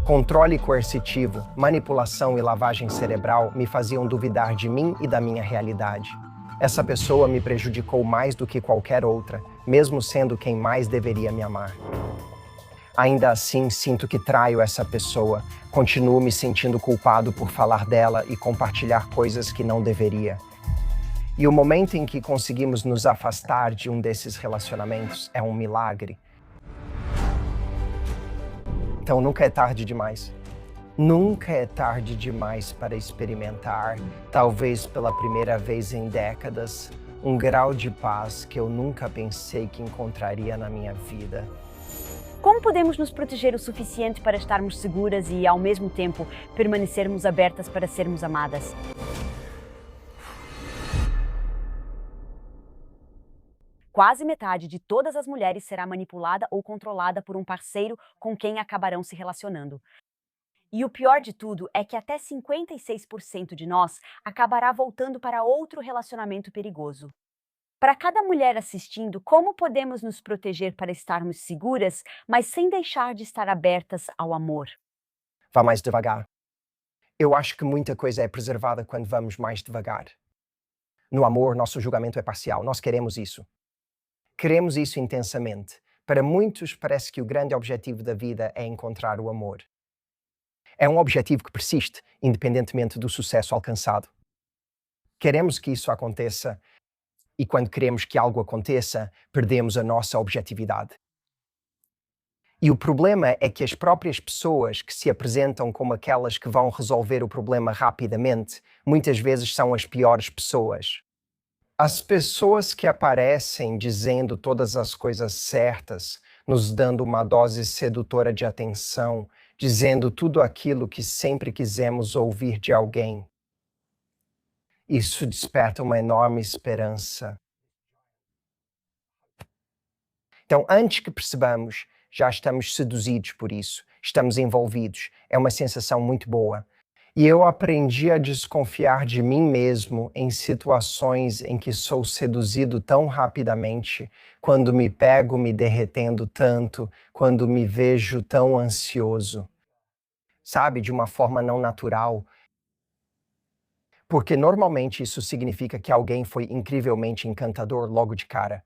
Controle coercitivo, manipulação e lavagem cerebral me faziam duvidar de mim e da minha realidade. Essa pessoa me prejudicou mais do que qualquer outra, mesmo sendo quem mais deveria me amar. Ainda assim, sinto que traio essa pessoa, continuo me sentindo culpado por falar dela e compartilhar coisas que não deveria. E o momento em que conseguimos nos afastar de um desses relacionamentos é um milagre. Então nunca é tarde demais. Nunca é tarde demais para experimentar, talvez pela primeira vez em décadas, um grau de paz que eu nunca pensei que encontraria na minha vida. Como podemos nos proteger o suficiente para estarmos seguras e, ao mesmo tempo, permanecermos abertas para sermos amadas? Quase metade de todas as mulheres será manipulada ou controlada por um parceiro com quem acabarão se relacionando. E o pior de tudo é que até 56% de nós acabará voltando para outro relacionamento perigoso. Para cada mulher assistindo, como podemos nos proteger para estarmos seguras, mas sem deixar de estar abertas ao amor? Vá mais devagar. Eu acho que muita coisa é preservada quando vamos mais devagar. No amor, nosso julgamento é parcial. Nós queremos isso. Queremos isso intensamente. Para muitos, parece que o grande objetivo da vida é encontrar o amor. É um objetivo que persiste, independentemente do sucesso alcançado. Queremos que isso aconteça, e quando queremos que algo aconteça, perdemos a nossa objetividade. E o problema é que as próprias pessoas que se apresentam como aquelas que vão resolver o problema rapidamente, muitas vezes são as piores pessoas. As pessoas que aparecem dizendo todas as coisas certas, nos dando uma dose sedutora de atenção, dizendo tudo aquilo que sempre quisemos ouvir de alguém. Isso desperta uma enorme esperança. Então, antes que percebamos, já estamos seduzidos por isso, estamos envolvidos. É uma sensação muito boa. E eu aprendi a desconfiar de mim mesmo em situações em que sou seduzido tão rapidamente, quando me pego me derretendo tanto, quando me vejo tão ansioso. Sabe, de uma forma não natural. Porque normalmente isso significa que alguém foi incrivelmente encantador logo de cara.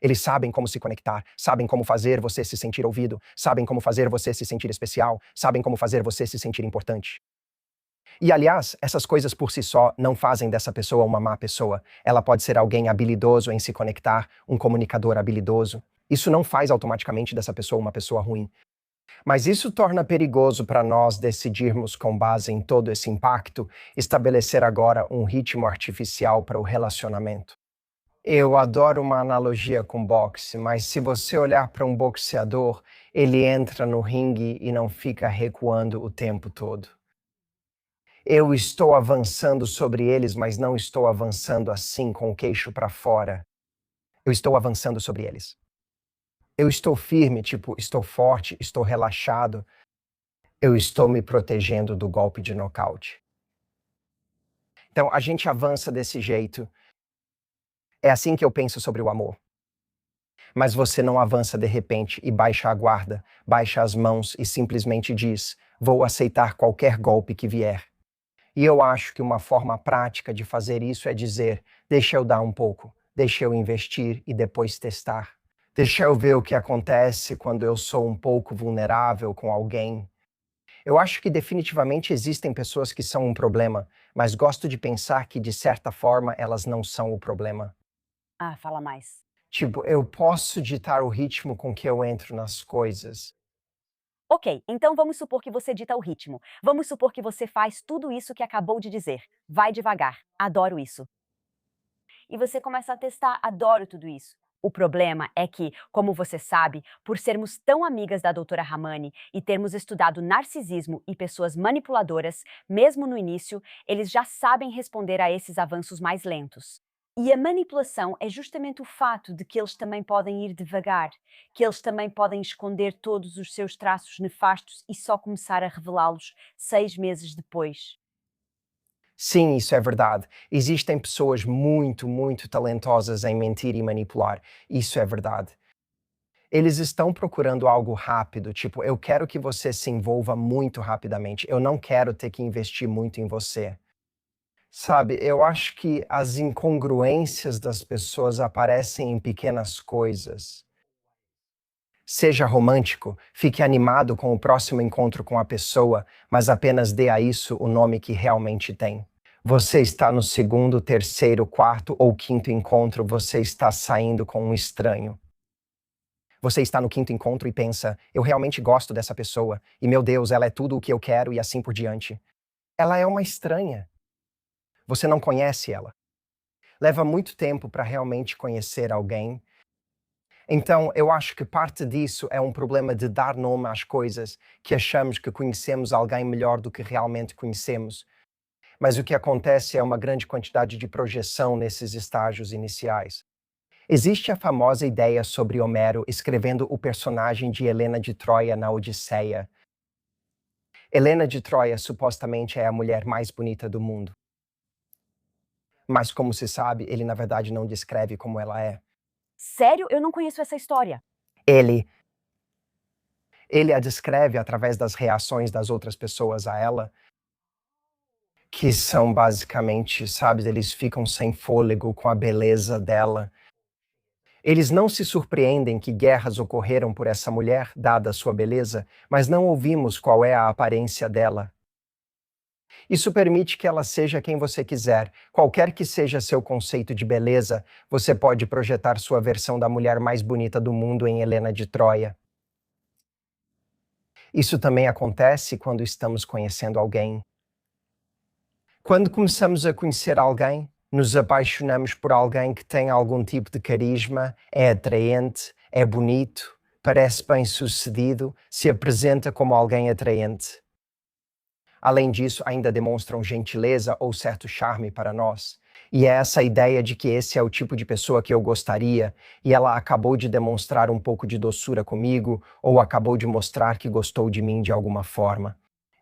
Eles sabem como se conectar, sabem como fazer você se sentir ouvido, sabem como fazer você se sentir especial, sabem como fazer você se sentir importante. E, aliás, essas coisas por si só não fazem dessa pessoa uma má pessoa. Ela pode ser alguém habilidoso em se conectar, um comunicador habilidoso. Isso não faz automaticamente dessa pessoa uma pessoa ruim. Mas isso torna perigoso para nós decidirmos, com base em todo esse impacto, estabelecer agora um ritmo artificial para o relacionamento. Eu adoro uma analogia com boxe, mas se você olhar para um boxeador, ele entra no ringue e não fica recuando o tempo todo. Eu estou avançando sobre eles, mas não estou avançando assim com o queixo para fora. Eu estou avançando sobre eles. Eu estou firme, tipo, estou forte, estou relaxado. Eu estou me protegendo do golpe de nocaute. Então, a gente avança desse jeito. É assim que eu penso sobre o amor. Mas você não avança de repente e baixa a guarda, baixa as mãos e simplesmente diz: vou aceitar qualquer golpe que vier. E eu acho que uma forma prática de fazer isso é dizer: deixa eu dar um pouco, deixa eu investir e depois testar. Deixa eu ver o que acontece quando eu sou um pouco vulnerável com alguém. Eu acho que definitivamente existem pessoas que são um problema, mas gosto de pensar que, de certa forma, elas não são o problema. Ah, fala mais. Tipo, eu posso ditar o ritmo com que eu entro nas coisas. Ok, então vamos supor que você dita o ritmo. Vamos supor que você faz tudo isso que acabou de dizer. Vai devagar. Adoro isso. E você começa a testar. Adoro tudo isso. O problema é que, como você sabe, por sermos tão amigas da doutora Ramani e termos estudado narcisismo e pessoas manipuladoras, mesmo no início, eles já sabem responder a esses avanços mais lentos. E a manipulação é justamente o fato de que eles também podem ir devagar, que eles também podem esconder todos os seus traços nefastos e só começar a revelá-los 6 meses depois. Sim, isso é verdade. Existem pessoas muito, muito talentosas em mentir e manipular. Isso é verdade. Eles estão procurando algo rápido, tipo, eu quero que você se envolva muito rapidamente, eu não quero ter que investir muito em você. Sabe, eu acho que as incongruências das pessoas aparecem em pequenas coisas. Seja romântico, fique animado com o próximo encontro com a pessoa, mas apenas dê a isso o nome que realmente tem. Você está no segundo, terceiro, quarto ou quinto encontro, você está saindo com um estranho. Você está no quinto encontro e pensa: eu realmente gosto dessa pessoa, e meu Deus, ela é tudo o que eu quero e assim por diante. Ela é uma estranha. Você não conhece ela. Leva muito tempo para realmente conhecer alguém. Então, eu acho que parte disso é um problema de dar nome às coisas, que achamos que conhecemos alguém melhor do que realmente conhecemos. Mas o que acontece é uma grande quantidade de projeção nesses estágios iniciais. Existe a famosa ideia sobre Homero escrevendo o personagem de Helena de Troia na Odisseia. Helena de Troia supostamente é a mulher mais bonita do mundo. Mas, como se sabe, ele na verdade não descreve como ela é. Sério? Eu não conheço essa história. Ele, ele a descreve através das reações das outras pessoas a ela, que são basicamente, sabe, eles ficam sem fôlego com a beleza dela. Eles não se surpreendem que guerras ocorreram por essa mulher, dada sua beleza, mas não ouvimos qual é a aparência dela. Isso permite que ela seja quem você quiser. Qualquer que seja seu conceito de beleza, você pode projetar sua versão da mulher mais bonita do mundo em Helena de Troia. Isso também acontece quando estamos conhecendo alguém. Quando começamos a conhecer alguém, nos apaixonamos por alguém que tem algum tipo de carisma, é atraente, é bonito, parece bem-sucedido, se apresenta como alguém atraente. Além disso, ainda demonstram gentileza ou certo charme para nós. E é essa ideia de que esse é o tipo de pessoa que eu gostaria, e ela acabou de demonstrar um pouco de doçura comigo, ou acabou de mostrar que gostou de mim de alguma forma.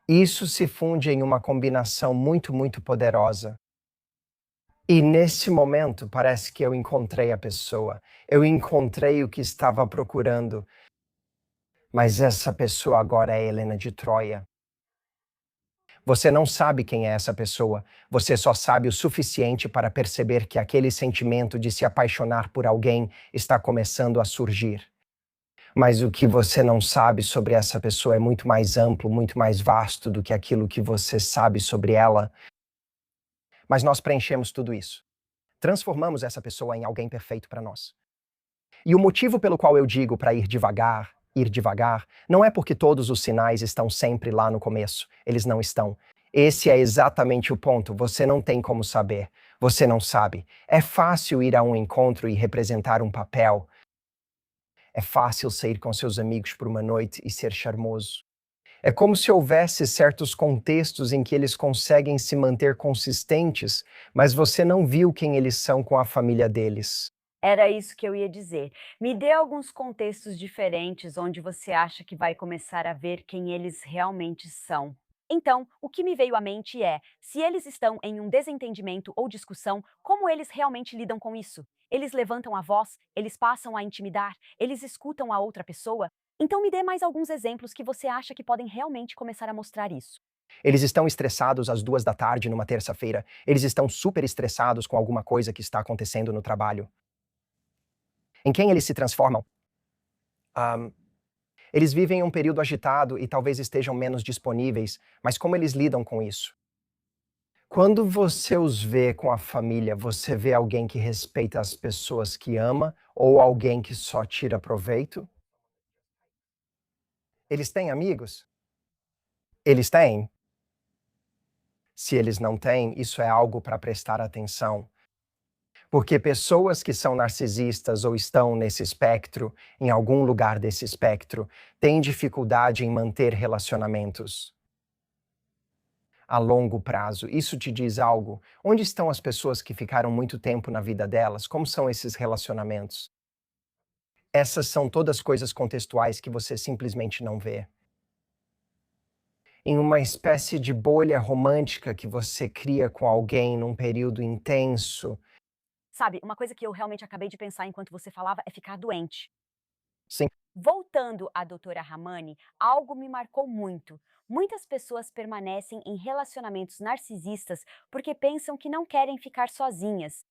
Isso se funde em uma combinação muito, muito poderosa. E nesse momento parece que eu encontrei a pessoa. Eu encontrei o que estava procurando. Mas essa pessoa agora é Helena de Troia. Você não sabe quem é essa pessoa, você só sabe o suficiente para perceber que aquele sentimento de se apaixonar por alguém está começando a surgir. Mas o que você não sabe sobre essa pessoa é muito mais amplo, muito mais vasto do que aquilo que você sabe sobre ela. Mas nós preenchemos tudo isso. Transformamos essa pessoa em alguém perfeito para nós. E o motivo pelo qual eu digo para ir devagar, não é porque todos os sinais estão sempre lá no começo. Eles não estão. Esse é exatamente o ponto. Você não tem como saber. Você não sabe. É fácil ir a um encontro e representar um papel. É fácil sair com seus amigos por uma noite e ser charmoso. É como se houvesse certos contextos em que eles conseguem se manter consistentes, mas você não viu quem eles são com a família deles. Era isso que eu ia dizer. Me dê alguns contextos diferentes onde você acha que vai começar a ver quem eles realmente são. Então, o que me veio à mente é: se eles estão em um desentendimento ou discussão, como eles realmente lidam com isso? Eles levantam a voz, eles passam a intimidar, eles escutam a outra pessoa? Então, me dê mais alguns exemplos que você acha que podem realmente começar a mostrar isso. Eles estão estressados às 2 da tarde numa terça-feira. Eles estão super estressados com alguma coisa que está acontecendo no trabalho. Em quem eles se transformam? Ahm, Eles vivem um período agitado e talvez estejam menos disponíveis, mas como eles lidam com isso? Quando você os vê com a família, você vê alguém que respeita as pessoas que ama ou alguém que só tira proveito? Eles têm amigos? Eles têm. Se eles não têm, isso é algo para prestar atenção. Porque pessoas que são narcisistas ou estão nesse espectro, em algum lugar desse espectro, têm dificuldade em manter relacionamentos a longo prazo. Isso te diz algo? Onde estão as pessoas que ficaram muito tempo na vida delas? Como são esses relacionamentos? Essas são todas coisas contextuais que você simplesmente não vê. Em uma espécie de bolha romântica que você cria com alguém num período intenso. Sabe, uma coisa que eu realmente acabei de pensar enquanto você falava é ficar doente. Sim, Voltando à doutora Ramani, algo me marcou muito. Muitas pessoas permanecem em relacionamentos narcisistas porque pensam que não querem ficar sozinhas.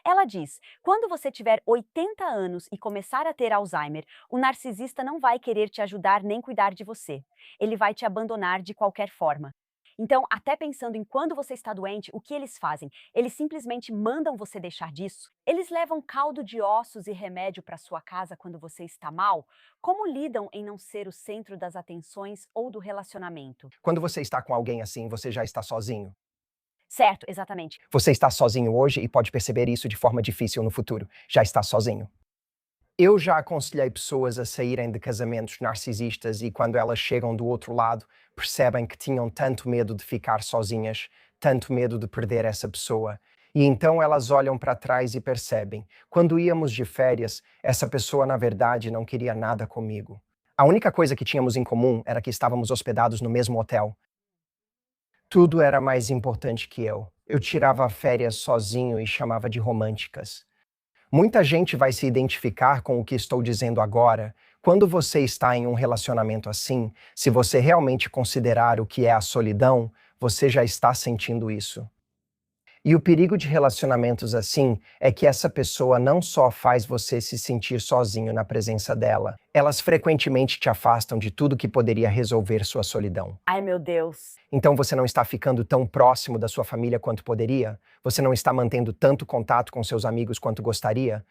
Ela diz: quando você tiver 80 anos e começar a ter Alzheimer, o narcisista não vai querer te ajudar nem cuidar de você. Ele vai te abandonar de qualquer forma. Então, até pensando em quando você está doente, o que eles fazem? Eles simplesmente mandam você deixar disso? Eles levam caldo de ossos e remédio para sua casa quando você está mal? Como lidam em não ser o centro das atenções ou do relacionamento? Quando você está com alguém assim, você já está sozinho. Certo, exatamente. Você está sozinho hoje e pode perceber isso de forma difícil no futuro. Já está sozinho. Eu já aconselhei pessoas a saírem de casamentos narcisistas e quando elas chegam do outro lado, percebem que tinham tanto medo de ficar sozinhas, tanto medo de perder essa pessoa. E então elas olham para trás e percebem, quando íamos de férias, essa pessoa na verdade não queria nada comigo. A única coisa que tínhamos em comum era que estávamos hospedados no mesmo hotel. Tudo era mais importante que eu. Eu tirava férias sozinho e chamava de românticas. Muita gente vai se identificar com o que estou dizendo agora. Quando você está em um relacionamento assim, se você realmente considerar o que é a solidão, você já está sentindo isso. E o perigo de relacionamentos assim é que essa pessoa não só faz você se sentir sozinho na presença dela, elas frequentemente te afastam de tudo que poderia resolver sua solidão. Ai, meu Deus. Então você não está ficando tão próximo da sua família quanto poderia? Você não está mantendo tanto contato com seus amigos quanto gostaria?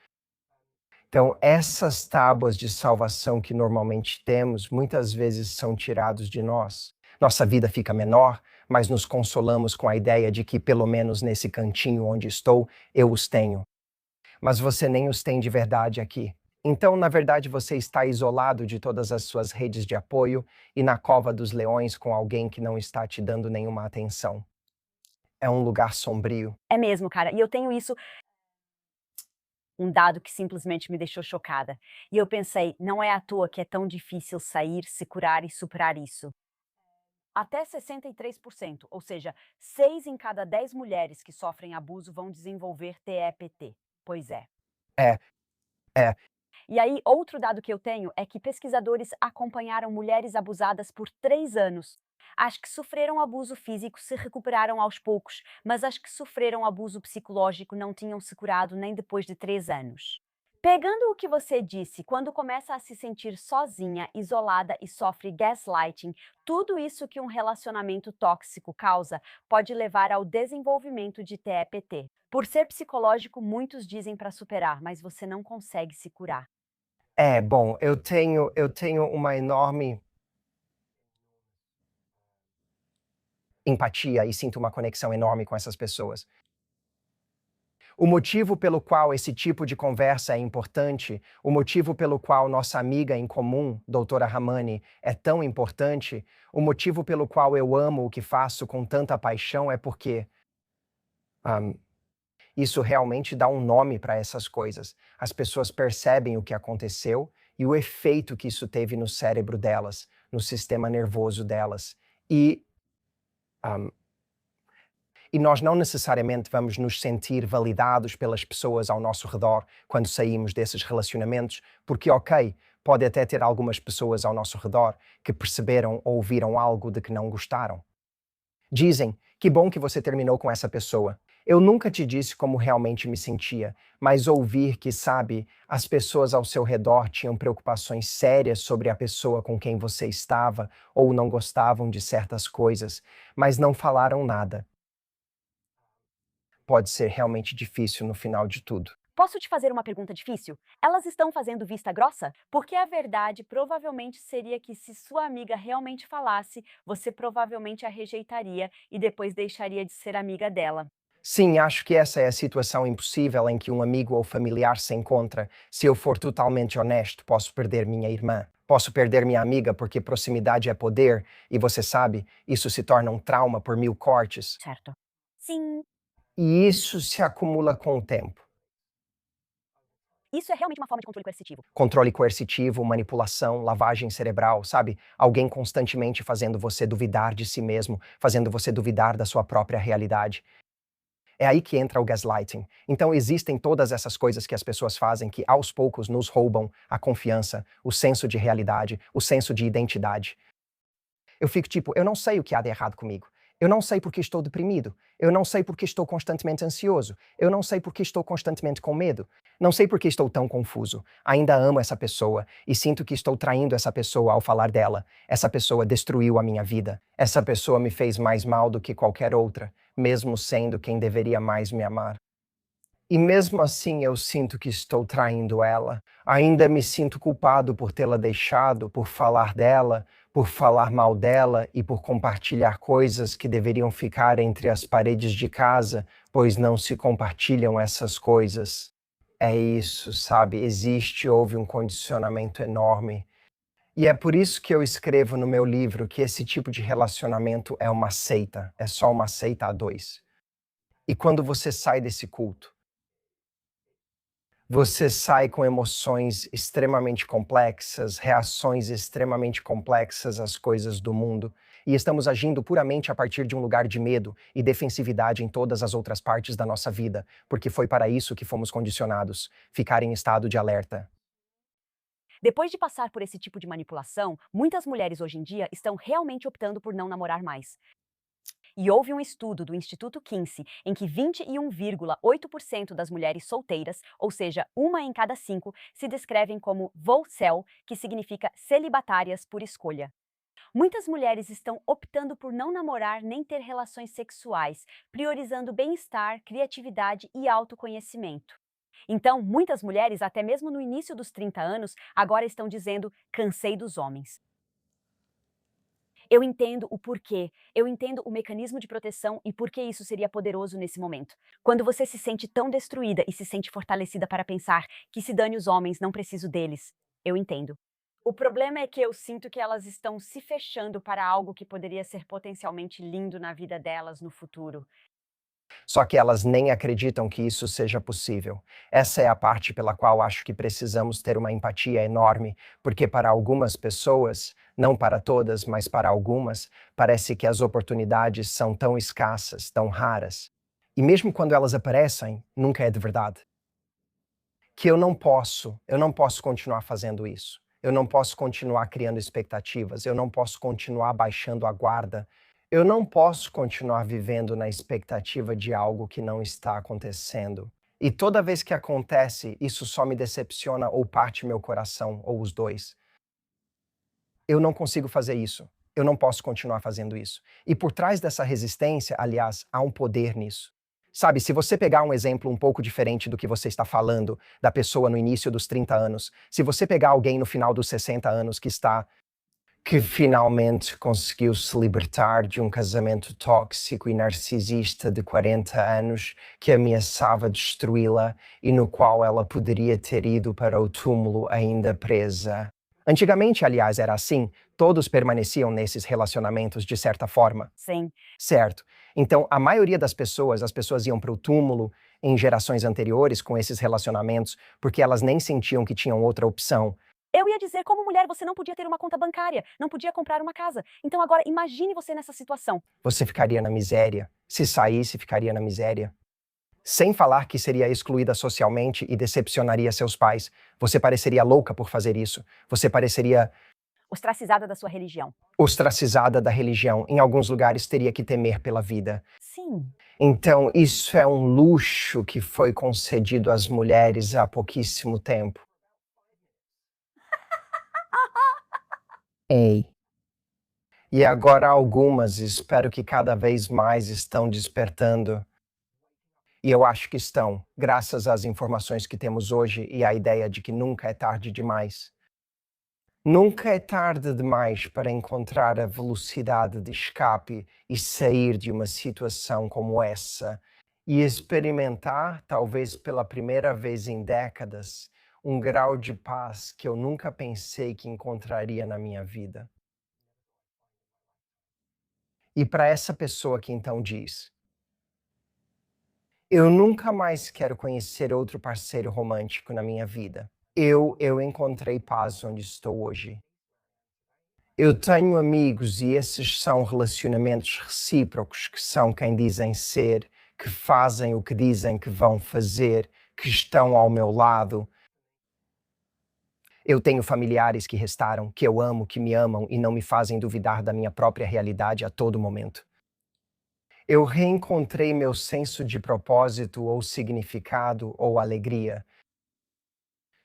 Então, essas tábuas de salvação que normalmente temos, muitas vezes são tirados de nós. Nossa vida fica menor, mas nos consolamos com a ideia de que, pelo menos nesse cantinho onde estou, eu os tenho. Mas você nem os tem de verdade aqui. Então, na verdade, você está isolado de todas as suas redes de apoio e na cova dos leões com alguém que não está te dando nenhuma atenção. É um lugar sombrio. É mesmo, cara. E eu tenho isso, um dado que simplesmente me deixou chocada. E eu pensei, não é à toa que é tão difícil sair, se curar e superar isso. Até 63%, ou seja, 6 em cada 10 mulheres que sofrem abuso vão desenvolver TEPT. Pois é. É, é, E aí, outro dado que eu tenho é que pesquisadores acompanharam mulheres abusadas por 3 anos. As que sofreram abuso físico se recuperaram aos poucos, mas as que sofreram abuso psicológico não tinham se curado nem depois de 3 anos. Pegando o que você disse, quando começa a se sentir sozinha, isolada e sofre gaslighting, tudo isso que um relacionamento tóxico causa pode levar ao desenvolvimento de TEPT. Por ser psicológico, muitos dizem para superar, mas você não consegue se curar. bom, eu tenho uma enorme empatia e sinto uma conexão enorme com essas pessoas. O motivo pelo qual esse tipo de conversa é importante, o motivo pelo qual nossa amiga em comum, doutora Ramani, é tão importante, o motivo pelo qual eu amo o que faço com tanta paixão é porque ahm, isso realmente dá um nome para essas coisas. As pessoas percebem o que aconteceu e o efeito que isso teve no cérebro delas, no sistema nervoso delas. Ahm, E nós não necessariamente vamos nos sentir validados pelas pessoas ao nosso redor quando saímos desses relacionamentos, porque, ok, pode até ter algumas pessoas ao nosso redor que perceberam ou ouviram algo de que não gostaram. Dizem, que bom que você terminou com essa pessoa. Eu nunca te disse como realmente me sentia, mas ouvir que, sabe, as pessoas ao seu redor tinham preocupações sérias sobre a pessoa com quem você estava ou não gostavam de certas coisas, mas não falaram nada pode ser realmente difícil no final de tudo. Posso te fazer uma pergunta difícil? Elas estão fazendo vista grossa? Porque a verdade provavelmente seria que, se sua amiga realmente falasse, você provavelmente a rejeitaria e depois deixaria de ser amiga dela. Sim, acho que essa é a situação impossível em que um amigo ou familiar se encontra. Se eu for totalmente honesto, posso perder minha irmã. Posso perder minha amiga porque proximidade é poder, e você sabe, isso se torna um trauma por 1000 cortes. Certo. Sim, E isso se acumula com o tempo. isso é realmente uma forma de controle coercitivo. Controle coercitivo, manipulação, lavagem cerebral, sabe? Alguém constantemente fazendo você duvidar de si mesmo, fazendo você duvidar da sua própria realidade. É aí que entra o gaslighting. Então existem todas essas coisas que as pessoas fazem que aos poucos nos roubam a confiança, o senso de realidade, o senso de identidade. Eu fico tipo, eu não sei o que há de errado comigo. Eu não sei porque estou deprimido. Eu não sei porque estou constantemente ansioso. Eu não sei porque estou constantemente com medo. Não sei porque estou tão confuso. Ainda amo essa pessoa e sinto que estou traindo essa pessoa ao falar dela. Essa pessoa destruiu a minha vida. Essa pessoa me fez mais mal do que qualquer outra, mesmo sendo quem deveria mais me amar. E mesmo assim eu sinto que estou traindo ela. Ainda me sinto culpado por tê-la deixado, por falar dela, por falar mal dela e por compartilhar coisas que deveriam ficar entre as paredes de casa, pois não se compartilham essas coisas. É isso, sabe? Houve um condicionamento enorme. E é por isso que eu escrevo no meu livro que esse tipo de relacionamento é uma seita, é só uma seita a dois. E quando você sai desse culto, você sai com emoções extremamente complexas, reações extremamente complexas às coisas do mundo, e estamos agindo puramente a partir de um lugar de medo e defensividade em todas as outras partes da nossa vida, porque foi para isso que fomos condicionados, ficar em estado de alerta. Depois de passar por esse tipo de manipulação, muitas mulheres hoje em dia estão realmente optando por não namorar mais. E houve um estudo do Instituto Kinsey em que 21,8% das mulheres solteiras, ou seja, uma em cada cinco, se descrevem como Volcel, que significa celibatárias por escolha. Muitas mulheres estão optando por não namorar nem ter relações sexuais, priorizando bem-estar, criatividade e autoconhecimento. Então, muitas mulheres, até mesmo no início dos 30 anos, agora estão dizendo: cansei dos homens. Eu entendo o porquê, eu entendo o mecanismo de proteção e por que isso seria poderoso nesse momento. Quando você se sente tão destruída e se sente fortalecida para pensar que se dane os homens, não preciso deles. Eu entendo. O problema é que eu sinto que elas estão se fechando para algo que poderia ser potencialmente lindo na vida delas no futuro. Só que elas nem acreditam que isso seja possível. Essa é a parte pela qual acho que precisamos ter uma empatia enorme, porque para algumas pessoas, não para todas, mas para algumas, parece que as oportunidades são tão escassas, tão raras. E mesmo quando elas aparecem, nunca é de verdade. Que eu não posso continuar fazendo isso. Eu não posso continuar criando expectativas, eu não posso continuar baixando a guarda, eu não posso continuar vivendo na expectativa de algo que não está acontecendo. E toda vez que acontece, isso só me decepciona ou parte meu coração, ou os dois. Eu não consigo fazer isso. Eu não posso continuar fazendo isso. E por trás dessa resistência, aliás, há um poder nisso. Sabe, se você pegar um exemplo um pouco diferente do que você está falando, da pessoa no início dos 30 anos, se você pegar alguém no final dos 60 anos que finalmente conseguiu se libertar de um casamento tóxico e narcisista de 40 anos que ameaçava destruí-la e no qual ela poderia ter ido para o túmulo ainda presa. Antigamente, aliás, era assim, todos permaneciam nesses relacionamentos de certa forma. Sim. Certo. Então, a maioria das pessoas, as pessoas iam para o túmulo em gerações anteriores com esses relacionamentos, porque elas nem sentiam que tinham outra opção. Eu ia dizer, como mulher, você não podia ter uma conta bancária, não podia comprar uma casa. Então agora imagine você nessa situação. Você ficaria na miséria. Se saísse, ficaria na miséria. Sem falar que seria excluída socialmente e decepcionaria seus pais. Você pareceria louca por fazer isso. Você pareceria Ostracizada da sua religião. ostracizada da religião. Em alguns lugares teria que temer pela vida. Sim. Então, isso é um luxo que foi concedido às mulheres há pouquíssimo tempo. Ei. E agora algumas, espero que cada vez mais estão despertando. E eu acho que estão, graças às informações que temos hoje e à ideia de que nunca é tarde demais. Nunca é tarde demais para encontrar a velocidade de escape e sair de uma situação como essa e experimentar, talvez pela primeira vez em décadas, um grau de paz que eu nunca pensei que encontraria na minha vida. E para essa pessoa que então diz: eu nunca mais quero conhecer outro parceiro romântico na minha vida. Eu encontrei paz onde estou hoje. Eu tenho amigos e esses são relacionamentos recíprocos que são quem dizem ser, que fazem o que dizem que vão fazer, que estão ao meu lado. Eu tenho familiares que restaram, que eu amo, que me amam e não me fazem duvidar da minha própria realidade a todo momento. Eu reencontrei meu senso de propósito ou significado ou alegria.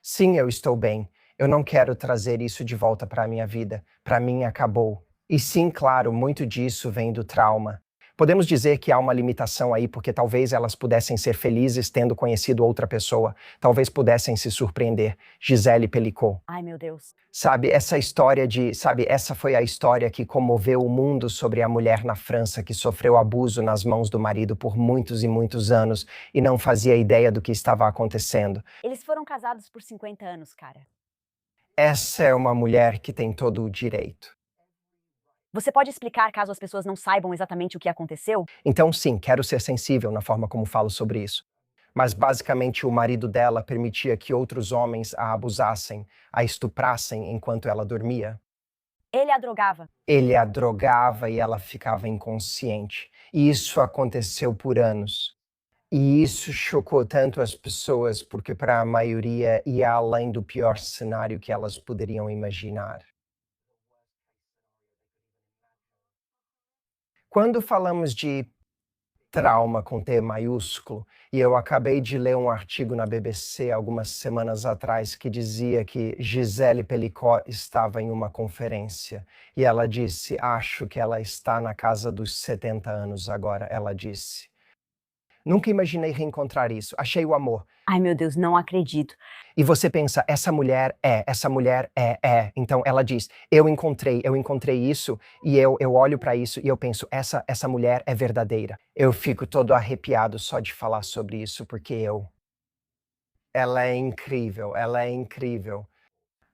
Sim, eu estou bem. Eu não quero trazer isso de volta para a minha vida. Para mim, acabou. E sim, claro, muito disso vem do trauma. Podemos dizer que há uma limitação aí, porque talvez elas pudessem ser felizes tendo conhecido outra pessoa. Talvez pudessem se surpreender. Gisele Pelicot. Ai, meu Deus. Sabe, essa foi a história que comoveu o mundo sobre a mulher na França que sofreu abuso nas mãos do marido por muitos e muitos anos e não fazia ideia do que estava acontecendo. Eles foram casados por 50 anos, cara. Essa é uma mulher que tem todo o direito. Você pode explicar caso as pessoas não saibam exatamente o que aconteceu? Então, sim, quero ser sensível na forma como falo sobre isso. Mas basicamente o marido dela permitia que outros homens a abusassem, a estuprassem enquanto ela dormia. Ele a drogava. Ele a drogava e ela ficava inconsciente. E isso aconteceu por anos. E isso chocou tanto as pessoas porque para a maioria ia além do pior cenário que elas poderiam imaginar. Quando falamos de trauma com T maiúsculo, e eu acabei de ler um artigo na BBC algumas semanas atrás que dizia que Gisele Pelicot estava em uma conferência e ela disse: "Acho que ela está na casa dos 70 anos agora", ela disse. Nunca imaginei reencontrar isso. Achei o amor. Ai, meu Deus, não acredito. E você pensa, essa mulher é. Então ela diz, eu encontrei isso, e eu olho para isso e eu penso, essa mulher é verdadeira. Eu fico todo arrepiado só de falar sobre isso, porque ela é incrível, ela é incrível.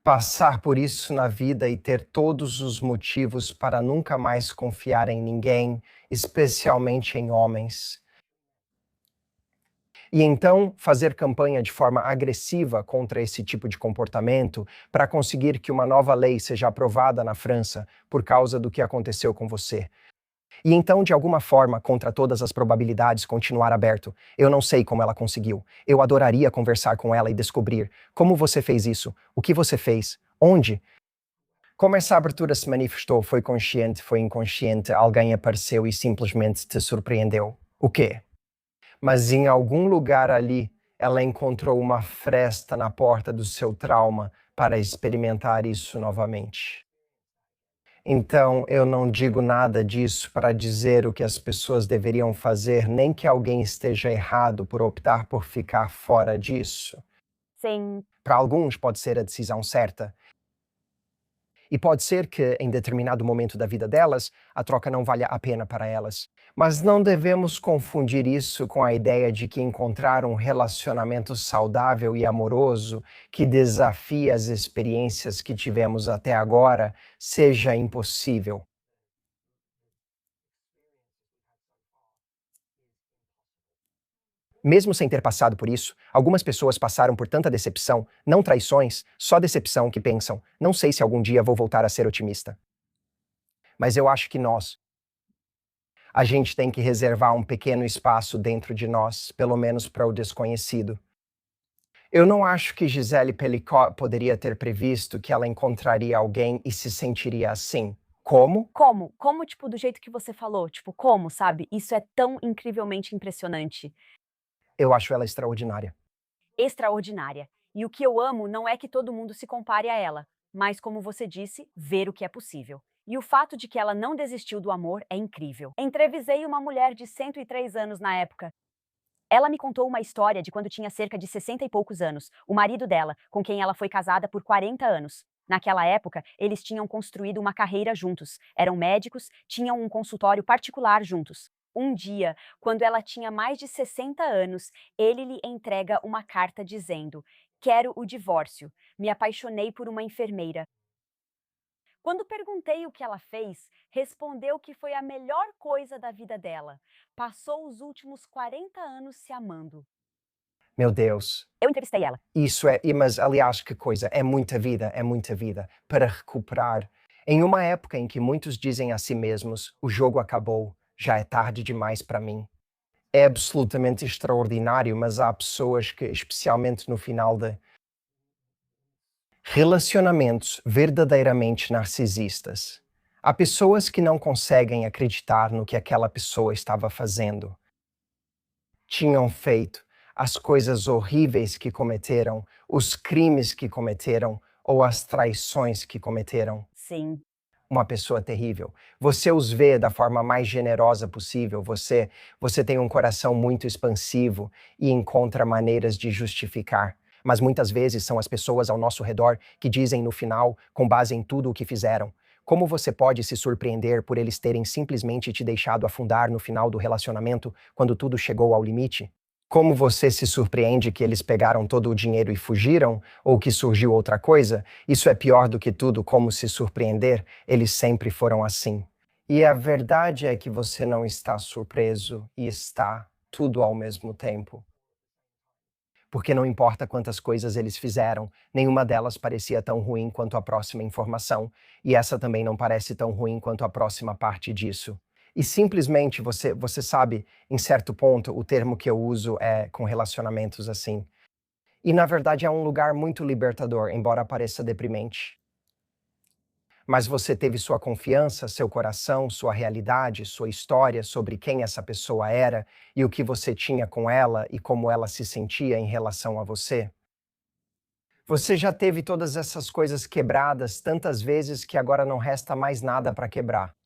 Passar por isso na vida e ter todos os motivos para nunca mais confiar em ninguém, especialmente em homens. E então fazer campanha de forma agressiva contra esse tipo de comportamento para conseguir que uma nova lei seja aprovada na França por causa do que aconteceu com você. E então, de alguma forma, contra todas as probabilidades, continuar aberto. Eu não sei como ela conseguiu. Eu adoraria conversar com ela e descobrir como você fez isso, o que você fez, onde. Como essa abertura se manifestou, foi consciente, foi inconsciente, alguém apareceu e simplesmente te surpreendeu. O quê? Mas em algum lugar ali, ela encontrou uma fresta na porta do seu trauma para experimentar isso novamente. Então, eu não digo nada disso para dizer o que as pessoas deveriam fazer, nem que alguém esteja errado por optar por ficar fora disso. Sim. Para alguns, pode ser a decisão certa. E pode ser que, em determinado momento da vida delas, a troca não valha a pena para elas. Mas não devemos confundir isso com a ideia de que encontrar um relacionamento saudável e amoroso que desafie as experiências que tivemos até agora seja impossível. Mesmo sem ter passado por isso, algumas pessoas passaram por tanta decepção, não traições, só decepção que pensam, não sei se algum dia vou voltar a ser otimista. Mas eu acho que a gente tem que reservar um pequeno espaço dentro de nós, pelo menos para o desconhecido. Eu não acho que Gisele Pelicot poderia ter previsto que ela encontraria alguém e se sentiria assim. Como? Como? Como, tipo, do jeito que você falou? Tipo, como, sabe? Isso é tão incrivelmente impressionante. Eu acho ela extraordinária. Extraordinária. E o que eu amo não é que todo mundo se compare a ela, mas, como você disse, ver o que é possível. E o fato de que ela não desistiu do amor é incrível. Entrevistei uma mulher de 103 anos na época. Ela me contou uma história de quando tinha cerca de 60 e poucos anos, o marido dela, com quem ela foi casada por 40 anos. Naquela época, eles tinham construído uma carreira juntos, eram médicos, tinham um consultório particular juntos. Um dia, quando ela tinha mais de 60 anos, ele lhe entrega uma carta dizendo: "Quero o divórcio. Me apaixonei por uma enfermeira." Quando perguntei o que ela fez, respondeu que foi a melhor coisa da vida dela. Passou os últimos 40 anos se amando. Meu Deus. Eu entrevistei ela. Mas aliás, que coisa, é muita vida para recuperar. Em uma época em que muitos dizem a si mesmos, o jogo acabou, já é tarde demais para mim. é absolutamente extraordinário, mas há pessoas que, especialmente no final de relacionamentos verdadeiramente narcisistas, há pessoas que não conseguem acreditar no que aquela pessoa estava fazendo, tinham feito, as coisas horríveis que cometeram, os crimes que cometeram ou as traições que cometeram. Sim. Uma pessoa terrível. Você os vê da forma mais generosa possível, você tem um coração muito expansivo e encontra maneiras de justificar. Mas muitas vezes são as pessoas ao nosso redor que dizem no final, com base em tudo o que fizeram, como você pode se surpreender por eles terem simplesmente te deixado afundar no final do relacionamento quando tudo chegou ao limite? Como você se surpreende que eles pegaram todo o dinheiro e fugiram, ou que surgiu outra coisa? Isso é pior do que tudo, como se surpreender, eles sempre foram assim. E a verdade é que você não está surpreso e está tudo ao mesmo tempo. Porque não importa quantas coisas eles fizeram, nenhuma delas parecia tão ruim quanto a próxima informação, e essa também não parece tão ruim quanto a próxima parte disso. E simplesmente você sabe, em certo ponto, o termo que eu uso é com relacionamentos assim. E na verdade é um lugar muito libertador, embora pareça deprimente. Mas você teve sua confiança, seu coração, sua realidade, sua história sobre quem essa pessoa era e o que você tinha com ela e como ela se sentia em relação a você. Você já teve todas essas coisas quebradas tantas vezes que agora não resta mais nada para quebrar.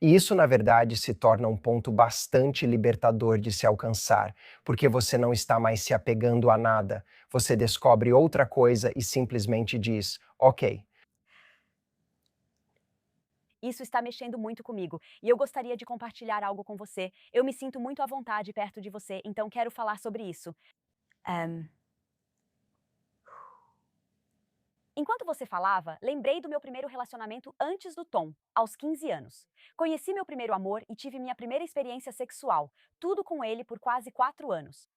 E isso, na verdade, se torna um ponto bastante libertador de se alcançar, porque você não está mais se apegando a nada. Você descobre outra coisa e simplesmente diz: ok. Isso está mexendo muito comigo e eu gostaria de compartilhar algo com você. Eu me sinto muito à vontade perto de você, então quero falar sobre isso. Ahn, Enquanto você falava, lembrei do meu primeiro relacionamento antes do Tom, aos 15 anos. Conheci meu primeiro amor e tive minha primeira experiência sexual, tudo com ele por quase 4 anos.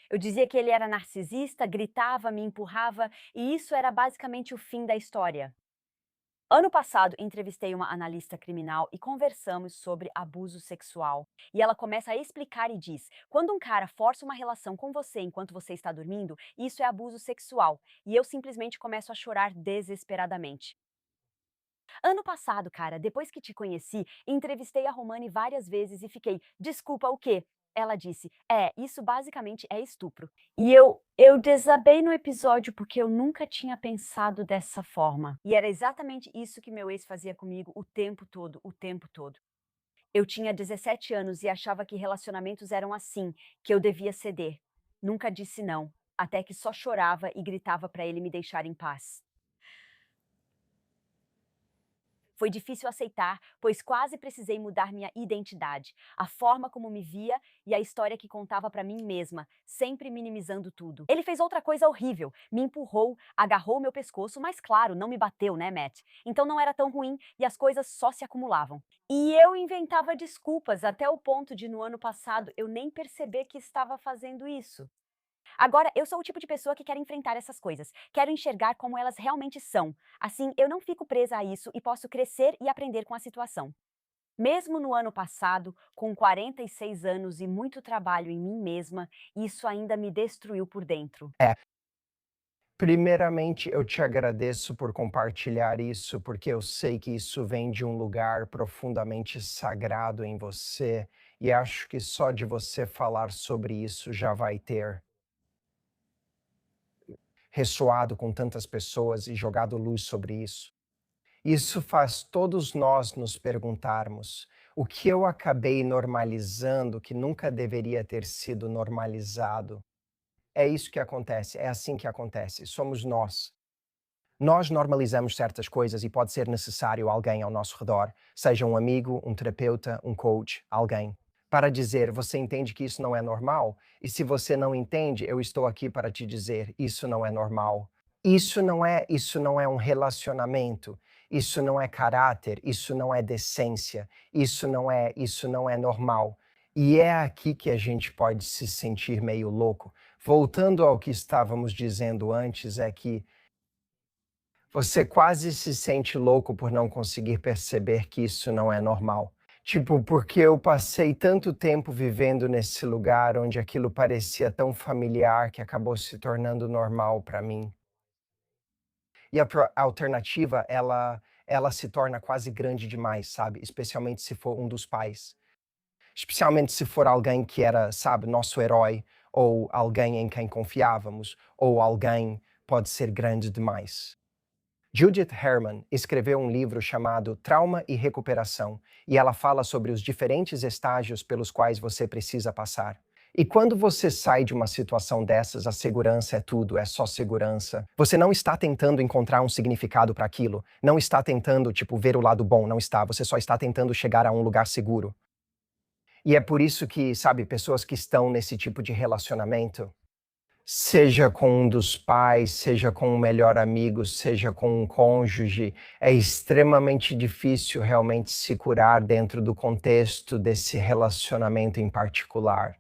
Eu dizia que ele era narcisista, gritava, me empurrava, e isso era basicamente o fim da história. Ano passado, entrevistei uma analista criminal e conversamos sobre abuso sexual. E ela começa a explicar e diz: quando um cara força uma relação com você enquanto você está dormindo, isso é abuso sexual. E eu simplesmente começo a chorar desesperadamente. Ano passado, cara, depois que te conheci, entrevistei a Romane várias vezes e fiquei: desculpa, o quê? Ela disse: isso basicamente é estupro. E eu desabei no episódio porque eu nunca tinha pensado dessa forma. E era exatamente isso que meu ex fazia comigo o tempo todo, o tempo todo. Eu tinha 17 anos e achava que relacionamentos eram assim, que eu devia ceder. Nunca disse não, até que só chorava e gritava para ele me deixar em paz. Foi difícil aceitar, pois quase precisei mudar minha identidade, a forma como me via e a história que contava para mim mesma, sempre minimizando tudo. Ele fez outra coisa horrível, me empurrou, agarrou meu pescoço, mas claro, não me bateu, né, Matt? Então não era tão ruim e as coisas só se acumulavam. E eu inventava desculpas até o ponto de no ano passado eu nem perceber que estava fazendo isso. Agora, eu sou o tipo de pessoa que quer enfrentar essas coisas, quero enxergar como elas realmente são. Assim, eu não fico presa a isso e posso crescer e aprender com a situação. Mesmo no ano passado, com 46 anos e muito trabalho em mim mesma, isso ainda me destruiu por dentro. É, primeiramente eu te agradeço por compartilhar isso, porque eu sei que isso vem de um lugar profundamente sagrado em você, e acho que só de você falar sobre isso já vai ter ressoado com tantas pessoas e jogado luz sobre isso. Isso faz todos nós nos perguntarmos: o que eu acabei normalizando que nunca deveria ter sido normalizado? É isso que acontece, é assim que acontece, somos nós. Nós normalizamos certas coisas e pode ser necessário alguém ao nosso redor, seja um amigo, um terapeuta, um coach, alguém, para dizer: você entende que isso não é normal? E se você não entende, eu estou aqui para te dizer: isso não é normal. Isso não é um relacionamento, isso não é caráter, isso não é decência, isso não é normal. E é aqui que a gente pode se sentir meio louco. Voltando ao que estávamos dizendo antes, é que você quase se sente louco por não conseguir perceber que isso não é normal. Tipo, porque eu passei tanto tempo vivendo nesse lugar onde aquilo parecia tão familiar que acabou se tornando normal para mim. E a alternativa, ela se torna quase grande demais, sabe? Especialmente se for um dos pais. Especialmente se for alguém que era, sabe, nosso herói, ou alguém em quem confiávamos, ou alguém pode ser grande demais. Judith Herman escreveu um livro chamado Trauma e Recuperação, e ela fala sobre os diferentes estágios pelos quais você precisa passar. E quando você sai de uma situação dessas, a segurança é tudo, é só segurança. Você não está tentando encontrar um significado para aquilo, não está tentando, tipo, ver o lado bom, não está. Você só está tentando chegar a um lugar seguro. E é por isso que, sabe, pessoas que estão nesse tipo de relacionamento, seja com um dos pais, seja com um melhor amigo, seja com um cônjuge, é extremamente difícil realmente se curar dentro do contexto desse relacionamento em particular.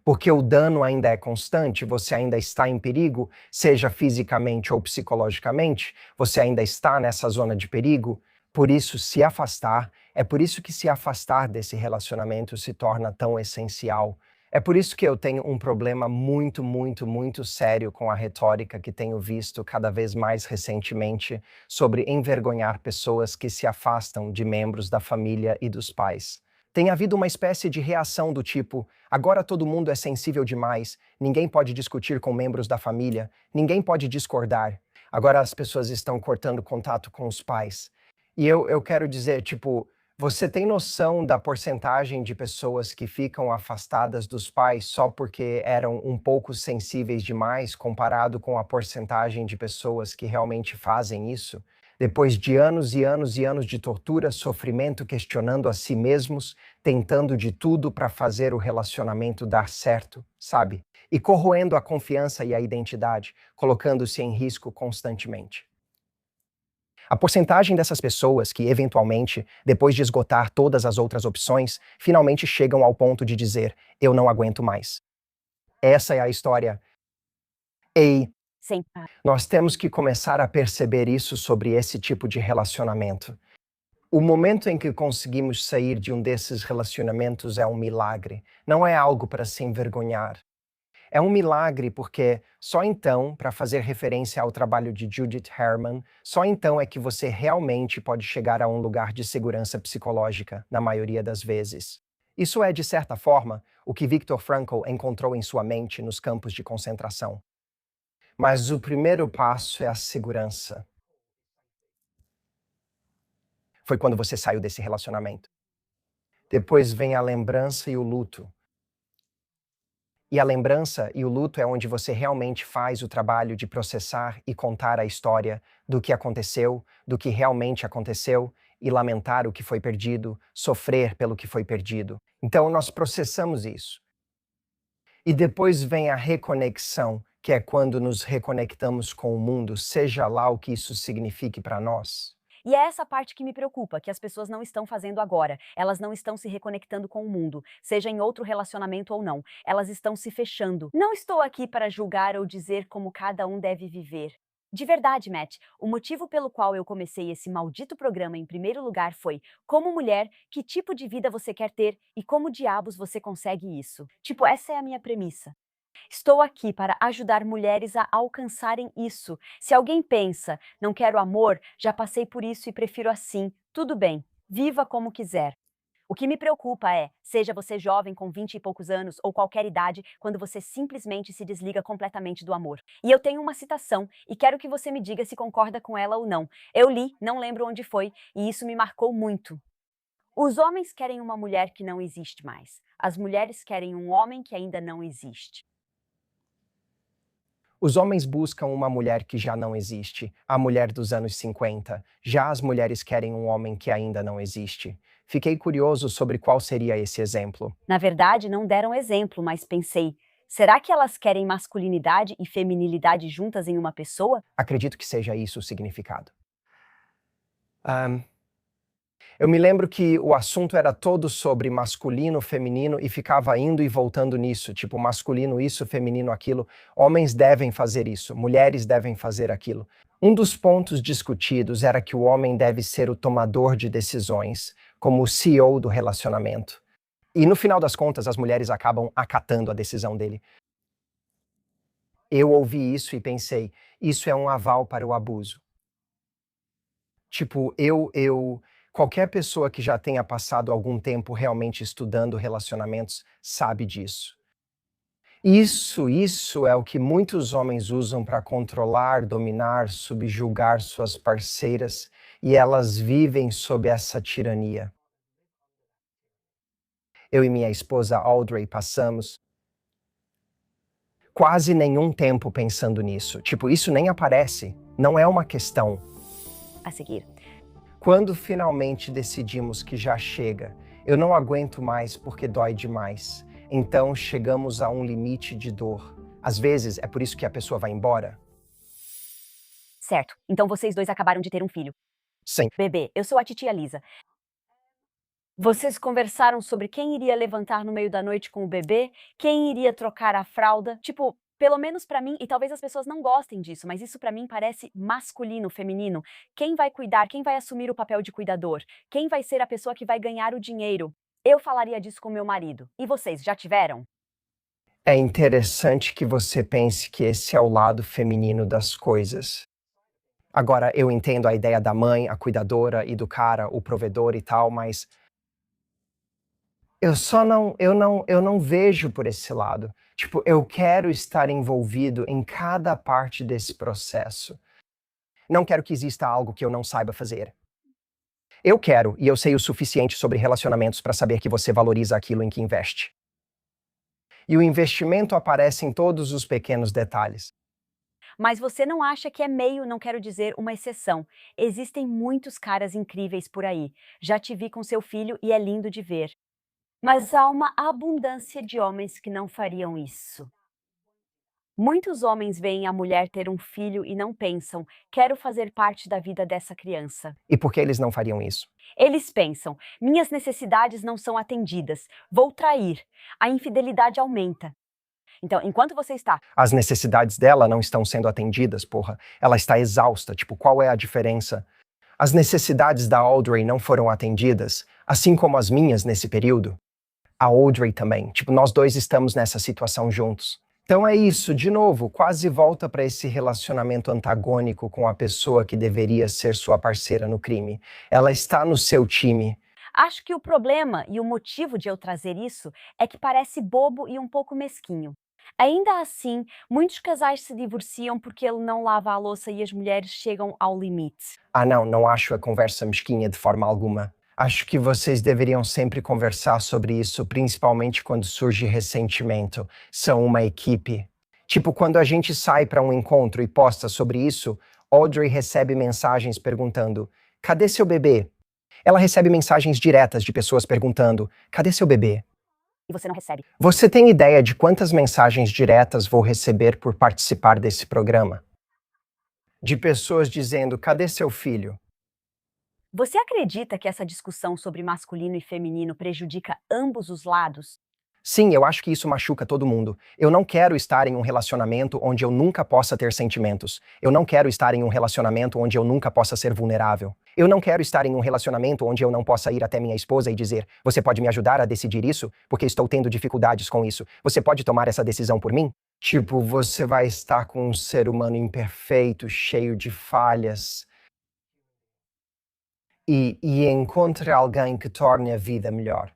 Porque o dano ainda é constante, você ainda está em perigo, seja fisicamente ou psicologicamente, você ainda está nessa zona de perigo. Por isso, se afastar, é por isso que se afastar desse relacionamento se torna tão essencial. É por isso que eu tenho um problema muito, muito, muito sério com a retórica que tenho visto cada vez mais recentemente sobre envergonhar pessoas que se afastam de membros da família e dos pais. Tem havido uma espécie de reação do tipo: agora todo mundo é sensível demais, ninguém pode discutir com membros da família, ninguém pode discordar. Agora as pessoas estão cortando contato com os pais. E eu quero dizer, tipo, você tem noção da porcentagem de pessoas que ficam afastadas dos pais só porque eram um pouco sensíveis demais comparado com a porcentagem de pessoas que realmente fazem isso? Depois de anos e anos e anos de tortura, sofrimento, questionando a si mesmos, tentando de tudo para fazer o relacionamento dar certo, sabe? E corroendo a confiança e a identidade, colocando-se em risco constantemente. A porcentagem dessas pessoas que, eventualmente, depois de esgotar todas as outras opções, finalmente chegam ao ponto de dizer: eu não aguento mais. Essa é a história. E Sim. nós temos que começar a perceber isso sobre esse tipo de relacionamento. O momento em que conseguimos sair de um desses relacionamentos é um milagre, não é algo para se envergonhar. É um milagre porque só então, para fazer referência ao trabalho de Judith Herman, só então é que você realmente pode chegar a um lugar de segurança psicológica, na maioria das vezes. Isso é, de certa forma, o que Viktor Frankl encontrou em sua mente nos campos de concentração. Mas o primeiro passo é a segurança. Foi quando você saiu desse relacionamento. Depois vem a lembrança e o luto. E a lembrança e o luto é onde você realmente faz o trabalho de processar e contar a história do que aconteceu, do que realmente aconteceu, e lamentar o que foi perdido, sofrer pelo que foi perdido. Então nós processamos isso. E depois vem a reconexão, que é quando nos reconectamos com o mundo, seja lá o que isso signifique para nós. E é essa parte que me preocupa, que as pessoas não estão fazendo agora. Elas não estão se reconectando com o mundo, seja em outro relacionamento ou não. Elas estão se fechando. Não estou aqui para julgar ou dizer como cada um deve viver. De verdade, Matt, o motivo pelo qual eu comecei esse maldito programa em primeiro lugar foi: como mulher, que tipo de vida você quer ter e como diabos você consegue isso? Tipo, essa é a minha premissa. Estou aqui para ajudar mulheres a alcançarem isso. Se alguém pensa: não quero amor, já passei por isso e prefiro assim, tudo bem, viva como quiser. O que me preocupa é, seja você jovem com 20 e poucos anos ou qualquer idade, quando você simplesmente se desliga completamente do amor. E eu tenho uma citação e quero que você me diga se concorda com ela ou não. Eu li, não lembro onde foi, e isso me marcou muito. Os homens querem uma mulher que não existe mais. As mulheres querem um homem que ainda não existe. Os homens buscam uma mulher que já não existe, a mulher dos anos 50. Já as mulheres querem um homem que ainda não existe. Fiquei curioso sobre qual seria esse exemplo. Na verdade, não deram exemplo, mas pensei: será que elas querem masculinidade e feminilidade juntas em uma pessoa? Acredito que seja isso o significado. Ahn, eu me lembro que o assunto era todo sobre masculino, feminino e ficava indo e voltando nisso, tipo masculino isso, feminino aquilo. Homens devem fazer isso, mulheres devem fazer aquilo. Um dos pontos discutidos era que o homem deve ser o tomador de decisões, como o CEO do relacionamento. E no final das contas, as mulheres acabam acatando a decisão dele. Eu ouvi isso e pensei, isso é um aval para o abuso. Tipo, qualquer pessoa que já tenha passado algum tempo realmente estudando relacionamentos sabe disso. Isso é o que muitos homens usam para controlar, dominar, subjugar suas parceiras, e elas vivem sob essa tirania. Eu e minha esposa Audrey passamos quase nenhum tempo pensando nisso. Tipo, isso nem aparece, não é uma questão. A seguir. Quando finalmente decidimos que já chega, eu não aguento mais porque dói demais. Então chegamos a um limite de dor. Às vezes é por isso que a pessoa vai embora. Certo. Então vocês dois acabaram de ter um filho. Sim. Bebê, eu sou a titia Lisa. Vocês conversaram sobre quem iria levantar no meio da noite com o bebê? Quem iria trocar a fralda? Tipo, pelo menos pra mim, e talvez as pessoas não gostem disso, mas isso pra mim parece masculino, feminino. Quem vai cuidar? Quem vai assumir o papel de cuidador? Quem vai ser a pessoa que vai ganhar o dinheiro? Eu falaria disso com meu marido. E vocês, já tiveram? É interessante que você pense que esse é o lado feminino das coisas. Agora, eu entendo a ideia da mãe, a cuidadora, e do cara, o provedor e tal, mas eu não vejo por esse lado. Tipo, eu quero estar envolvido em cada parte desse processo. Não quero que exista algo que eu não saiba fazer. Eu quero, e eu sei o suficiente sobre relacionamentos para saber que você valoriza aquilo em que investe. E o investimento aparece em todos os pequenos detalhes. Mas você não acha que é meio, não quero dizer, uma exceção. Existem muitos caras incríveis por aí. Já te vi com seu filho e é lindo de ver. Mas há uma abundância de homens que não fariam isso. Muitos homens veem a mulher ter um filho e não pensam, quero fazer parte da vida dessa criança. E por que eles não fariam isso? Eles pensam, minhas necessidades não são atendidas, vou trair, a infidelidade aumenta. Então, enquanto você está As necessidades dela não estão sendo atendidas, porra. Ela está exausta. Tipo, qual é a diferença? As necessidades da Audrey não foram atendidas, assim como as minhas nesse período. A Audrey também. Tipo, nós dois estamos nessa situação juntos. Então é isso, de novo, quase volta para esse relacionamento antagônico com a pessoa que deveria ser sua parceira no crime. Ela está no seu time. Acho que o problema e o motivo de eu trazer isso é que parece bobo e um pouco mesquinho. Ainda assim, muitos casais se divorciam porque ele não lava a louça e as mulheres chegam ao limite. Ah, não acho a conversa mesquinha de forma alguma. Acho que vocês deveriam sempre conversar sobre isso, principalmente quando surge ressentimento. São uma equipe. Tipo, quando a gente sai para um encontro e posta sobre isso, Audrey recebe mensagens perguntando: cadê seu bebê? Ela recebe mensagens diretas de pessoas perguntando: cadê seu bebê? E você não recebe. Você tem ideia de quantas mensagens diretas vou receber por participar desse programa? De pessoas dizendo: cadê seu filho? Você acredita que essa discussão sobre masculino e feminino prejudica ambos os lados? Sim, eu acho que isso machuca todo mundo. Eu não quero estar em um relacionamento onde eu nunca possa ter sentimentos. Eu não quero estar em um relacionamento onde eu nunca possa ser vulnerável. Eu não quero estar em um relacionamento onde eu não possa ir até minha esposa e dizer: você pode me ajudar a decidir isso? Porque estou tendo dificuldades com isso. Você pode tomar essa decisão por mim? Tipo, você vai estar com um ser humano imperfeito, cheio de falhas. E encontre alguém que torne a vida melhor.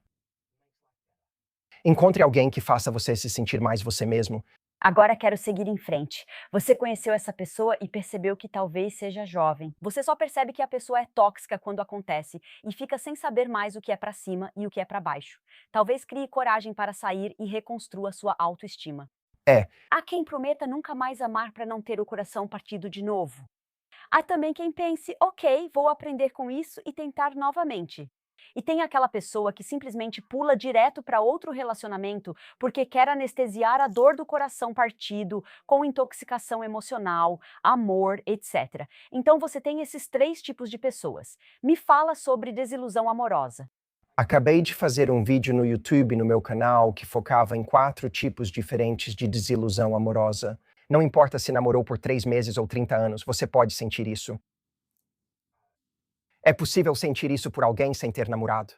Encontre alguém que faça você se sentir mais você mesmo. Agora quero seguir em frente. Você conheceu essa pessoa e percebeu que talvez seja jovem. Você só percebe que a pessoa é tóxica quando acontece e fica sem saber mais o que é para cima e o que é para baixo. Talvez crie coragem para sair e reconstrua sua autoestima. É, Há quem prometa nunca mais amar para não ter o coração partido de novo. Há também quem pense, ok, vou aprender com isso e tentar novamente. E tem aquela pessoa que simplesmente pula direto para outro relacionamento porque quer anestesiar a dor do coração partido com intoxicação emocional, amor, etc. Então você tem esses três tipos de pessoas. Me fala sobre desilusão amorosa. acabei de fazer um vídeo no YouTube no meu canal que focava em 4 tipos diferentes de desilusão amorosa. Não importa se namorou por 3 meses ou 30 anos, você pode sentir isso. É possível sentir isso por alguém sem ter namorado.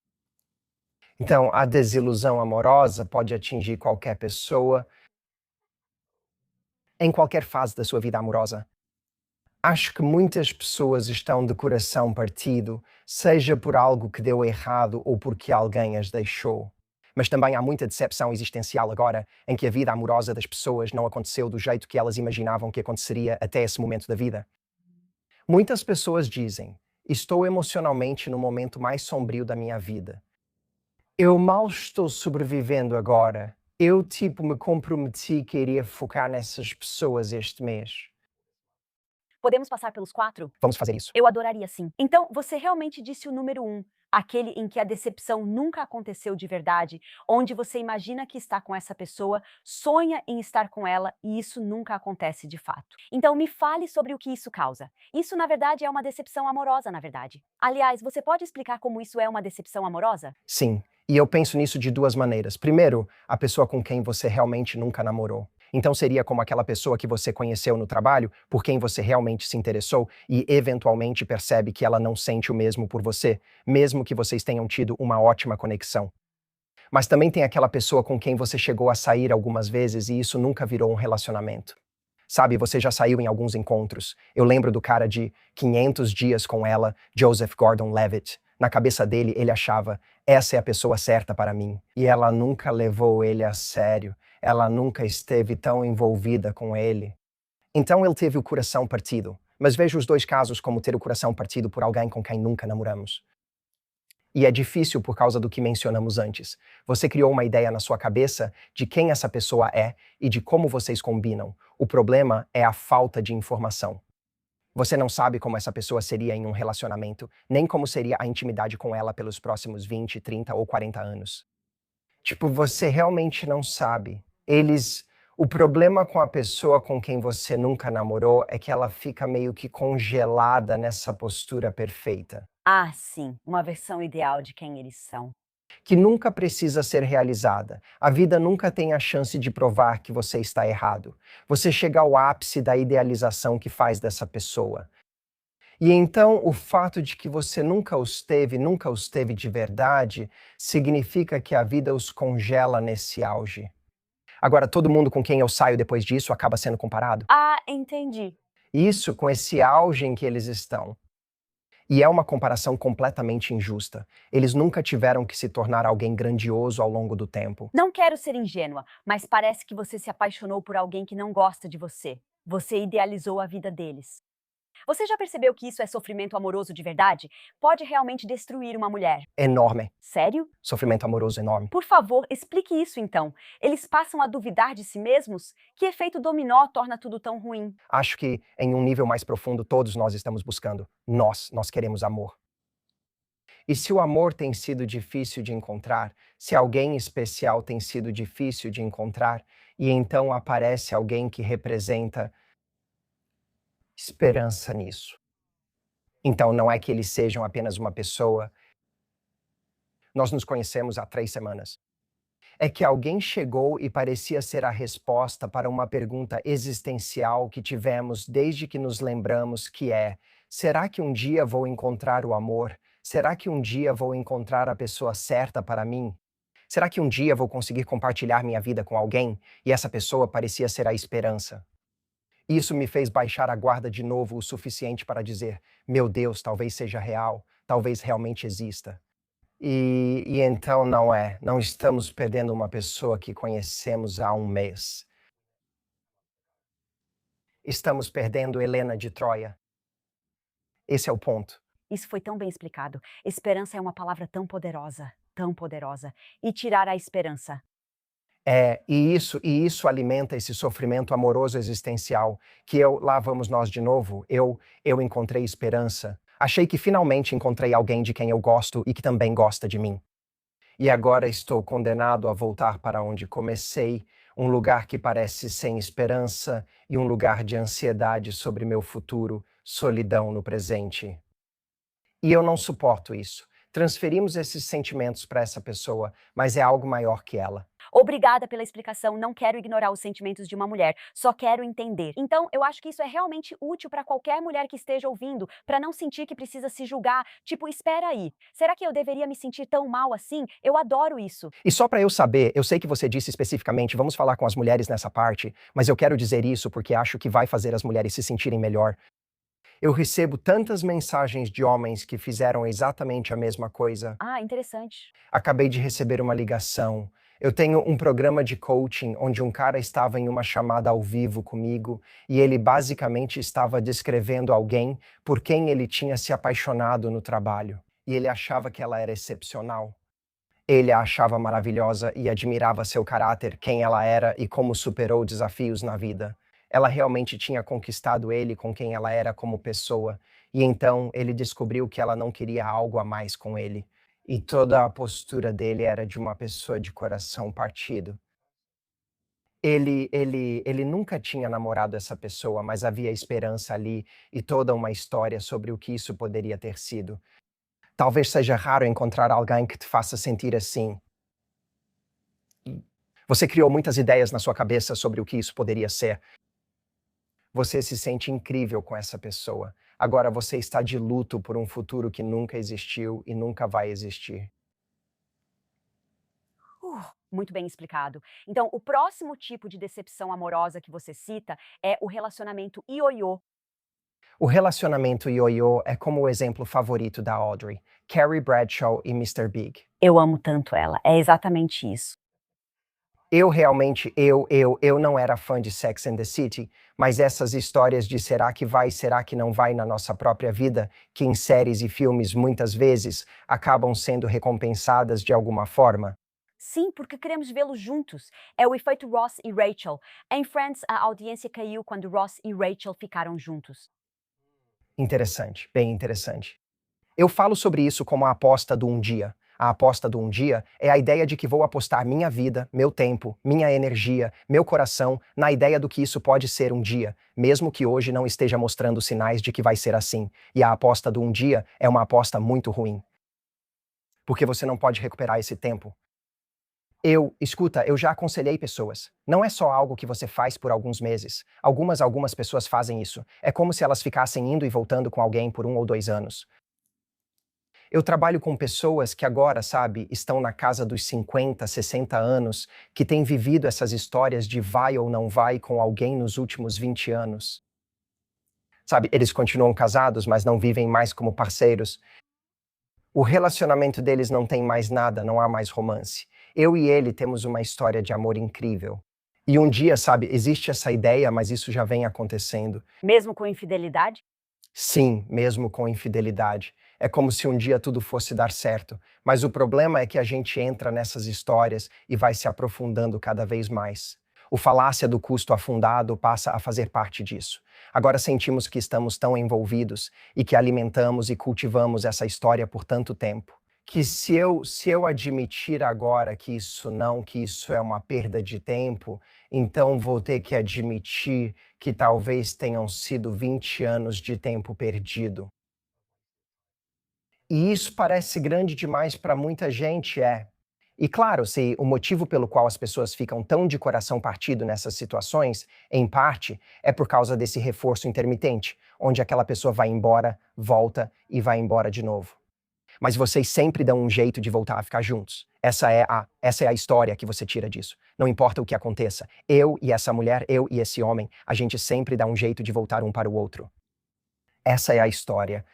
Então, a desilusão amorosa pode atingir qualquer pessoa em qualquer fase da sua vida amorosa. Acho que muitas pessoas estão de coração partido, seja por algo que deu errado ou porque alguém as deixou. Mas também há muita decepção existencial agora, em que a vida amorosa das pessoas não aconteceu do jeito que elas imaginavam que aconteceria até esse momento da vida. Muitas pessoas dizem: estou emocionalmente no momento mais sombrio da minha vida. Eu mal estou sobrevivendo agora. Eu, me comprometi que iria focar nessas pessoas este mês. Podemos passar pelos 4? Vamos fazer isso. Eu adoraria sim. Então, você realmente disse o número 1, aquele em que a decepção nunca aconteceu de verdade, onde você imagina que está com essa pessoa, sonha em estar com ela e isso nunca acontece de fato. Então, me fale sobre o que isso causa. Isso, na verdade, é uma decepção amorosa, na verdade. Aliás, você pode explicar como isso é uma decepção amorosa? Sim, e eu penso nisso de duas maneiras. Primeiro, a pessoa com quem você realmente nunca namorou. Então seria como aquela pessoa que você conheceu no trabalho, por quem você realmente se interessou e eventualmente percebe que ela não sente o mesmo por você, mesmo que vocês tenham tido uma ótima conexão. Mas também tem aquela pessoa com quem você chegou a sair algumas vezes e isso nunca virou um relacionamento. Sabe, você já saiu em alguns encontros. Eu lembro do cara de 500 dias com ela, Joseph Gordon-Levitt. Na cabeça dele, ele achava, essa é a pessoa certa para mim. E ela nunca levou ele a sério. Ela nunca esteve tão envolvida com ele. Então ele teve o coração partido. Mas vejo os dois casos como ter o coração partido por alguém com quem nunca namoramos. E é difícil por causa do que mencionamos antes. Você criou uma ideia na sua cabeça de quem essa pessoa é e de como vocês combinam. O problema é a falta de informação. Você não sabe como essa pessoa seria em um relacionamento, nem como seria a intimidade com ela pelos próximos 20, 30 ou 40 anos. Você realmente não sabe. O problema com a pessoa com quem você nunca namorou é que ela fica meio que congelada nessa postura perfeita, Ah, sim, uma versão ideal de quem eles são. que nunca precisa ser realizada. A vida nunca tem a chance de provar que você está errado. Você chega ao ápice da idealização que faz dessa pessoa. E então, o fato de que você nunca os teve de verdade, significa que a vida os congela nesse auge. Agora, todo mundo com quem eu saio depois disso acaba sendo comparado. Ah, entendi. Isso com esse auge em que eles estão. E é uma comparação completamente injusta. Eles nunca tiveram que se tornar alguém grandioso ao longo do tempo. Não quero ser ingênua, mas parece que você se apaixonou por alguém que não gosta de você. Você idealizou a vida deles. Você já percebeu que isso é sofrimento amoroso de verdade? Pode realmente destruir uma mulher. Enorme. Sério? Sofrimento amoroso enorme. Por favor, explique isso então. Eles passam a duvidar de si mesmos? Que efeito dominó torna tudo tão ruim? Acho que, em um nível mais profundo, todos nós estamos buscando. Nós queremos amor. E se o amor tem sido difícil de encontrar, se alguém especial tem sido difícil de encontrar, e então aparece alguém que representa esperança nisso. Então não é que eles sejam apenas uma pessoa. Nós nos conhecemos há 3 semanas. É que alguém chegou e parecia ser a resposta para uma pergunta existencial que tivemos desde que nos lembramos, que é: será que um dia vou encontrar o amor? Será que um dia vou encontrar a pessoa certa para mim? Será que um dia vou conseguir compartilhar minha vida com alguém? E essa pessoa parecia ser a esperança. Isso me fez baixar a guarda de novo o suficiente para dizer: meu Deus, talvez seja real, talvez realmente exista. E então não estamos perdendo uma pessoa que conhecemos há um mês. Estamos perdendo Helena de Troia. Esse é o ponto. Isso foi tão bem explicado. Esperança é uma palavra tão poderosa, tão poderosa. E tirar a esperança. E isso alimenta esse sofrimento amoroso existencial, lá vamos nós de novo, eu encontrei esperança. Achei que finalmente encontrei alguém de quem eu gosto e que também gosta de mim. E agora estou condenado a voltar para onde comecei, um lugar que parece sem esperança e um lugar de ansiedade sobre meu futuro, solidão no presente. E eu não suporto isso. Transferimos esses sentimentos para essa pessoa, mas é algo maior que ela. Obrigada pela explicação, não quero ignorar os sentimentos de uma mulher, só quero entender. Então, eu acho que isso é realmente útil para qualquer mulher que esteja ouvindo, para não sentir que precisa se julgar, tipo, espera aí, será que eu deveria me sentir tão mal assim? Eu adoro isso. E só para eu saber, eu sei que você disse especificamente, vamos falar com as mulheres nessa parte, mas eu quero dizer isso porque acho que vai fazer as mulheres se sentirem melhor. Eu recebo tantas mensagens de homens que fizeram exatamente a mesma coisa. Ah, interessante. Acabei de receber uma ligação. Eu tenho um programa de coaching onde um cara estava em uma chamada ao vivo comigo e ele basicamente estava descrevendo alguém por quem ele tinha se apaixonado no trabalho. E ele achava que ela era excepcional. Ele a achava maravilhosa e admirava seu caráter, quem ela era e como superou desafios na vida. Ela realmente tinha conquistado ele com quem ela era como pessoa, e então ele descobriu que ela não queria algo a mais com ele. E toda a postura dele era de uma pessoa de coração partido. Ele nunca tinha namorado essa pessoa, mas havia esperança ali e toda uma história sobre o que isso poderia ter sido. Talvez seja raro encontrar alguém que te faça sentir assim. Você criou muitas ideias na sua cabeça sobre o que isso poderia ser. Você se sente incrível com essa pessoa. Agora você está de luto por um futuro que nunca existiu e nunca vai existir. Muito bem explicado. Então, o próximo tipo de decepção amorosa que você cita é o relacionamento ioiô. O relacionamento ioiô é como o exemplo favorito da Audrey, Carrie Bradshaw e Mr. Big. Eu amo tanto ela, é exatamente isso. Eu realmente, eu não era fã de Sex and the City, mas essas histórias de será que vai, será que não vai na nossa própria vida, que em séries e filmes muitas vezes acabam sendo recompensadas de alguma forma. Sim, porque queremos vê-los juntos. É o efeito Ross e Rachel. Em Friends, a audiência caiu quando Ross e Rachel ficaram juntos. Interessante, bem interessante. Eu falo sobre isso como a aposta do um dia. A aposta do um dia é a ideia de que vou apostar minha vida, meu tempo, minha energia, meu coração na ideia do que isso pode ser um dia, mesmo que hoje não esteja mostrando sinais de que vai ser assim. E a aposta do um dia é uma aposta muito ruim. Porque você não pode recuperar esse tempo. Escuta, eu já aconselhei pessoas. Não é só algo que você faz por alguns meses. Algumas pessoas fazem isso. É como se elas ficassem indo e voltando com alguém por 1 ou 2 anos. Eu trabalho com pessoas que agora, sabe, estão na casa dos 50, 60 anos, que têm vivido essas histórias de vai ou não vai com alguém nos últimos 20 anos. Sabe, eles continuam casados, mas não vivem mais como parceiros. O relacionamento deles não tem mais nada, não há mais romance. Eu e ele temos uma história de amor incrível. E um dia, sabe, existe essa ideia, mas isso já vem acontecendo. Mesmo com infidelidade? Sim, mesmo com infidelidade. É como se um dia tudo fosse dar certo. Mas o problema é que a gente entra nessas histórias e vai se aprofundando cada vez mais. O falácia do custo afundado passa a fazer parte disso. Agora sentimos que estamos tão envolvidos e que alimentamos e cultivamos essa história por tanto tempo, que se eu admitir agora que isso é uma perda de tempo, então vou ter que admitir que talvez tenham sido 20 anos de tempo perdido. E isso parece grande demais para muita gente, é. E claro, se o motivo pelo qual as pessoas ficam tão de coração partido nessas situações, em parte, é por causa desse reforço intermitente, onde aquela pessoa vai embora, volta e vai embora de novo. Mas vocês sempre dão um jeito de voltar a ficar juntos. Essa é a história que você tira disso. Não importa o que aconteça, eu e essa mulher, eu e esse homem, a gente sempre dá um jeito de voltar um para o outro. Essa é a história.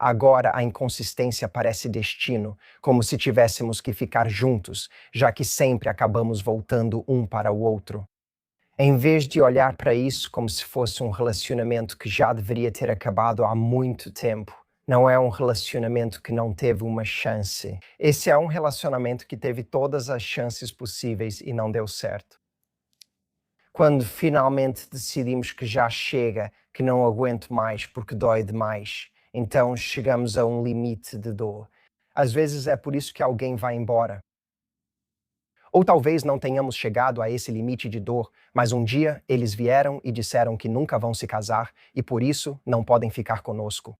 Agora a inconsistência parece destino, como se tivéssemos que ficar juntos, já que sempre acabamos voltando um para o outro. Em vez de olhar para isso como se fosse um relacionamento que já deveria ter acabado há muito tempo, não é um relacionamento que não teve uma chance. Esse é um relacionamento que teve todas as chances possíveis e não deu certo. Quando finalmente decidimos que já chega, que não aguento mais porque dói demais, então chegamos a um limite de dor. Às vezes é por isso que alguém vai embora. Ou talvez não tenhamos chegado a esse limite de dor, mas um dia eles vieram e disseram que nunca vão se casar e por isso não podem ficar conosco.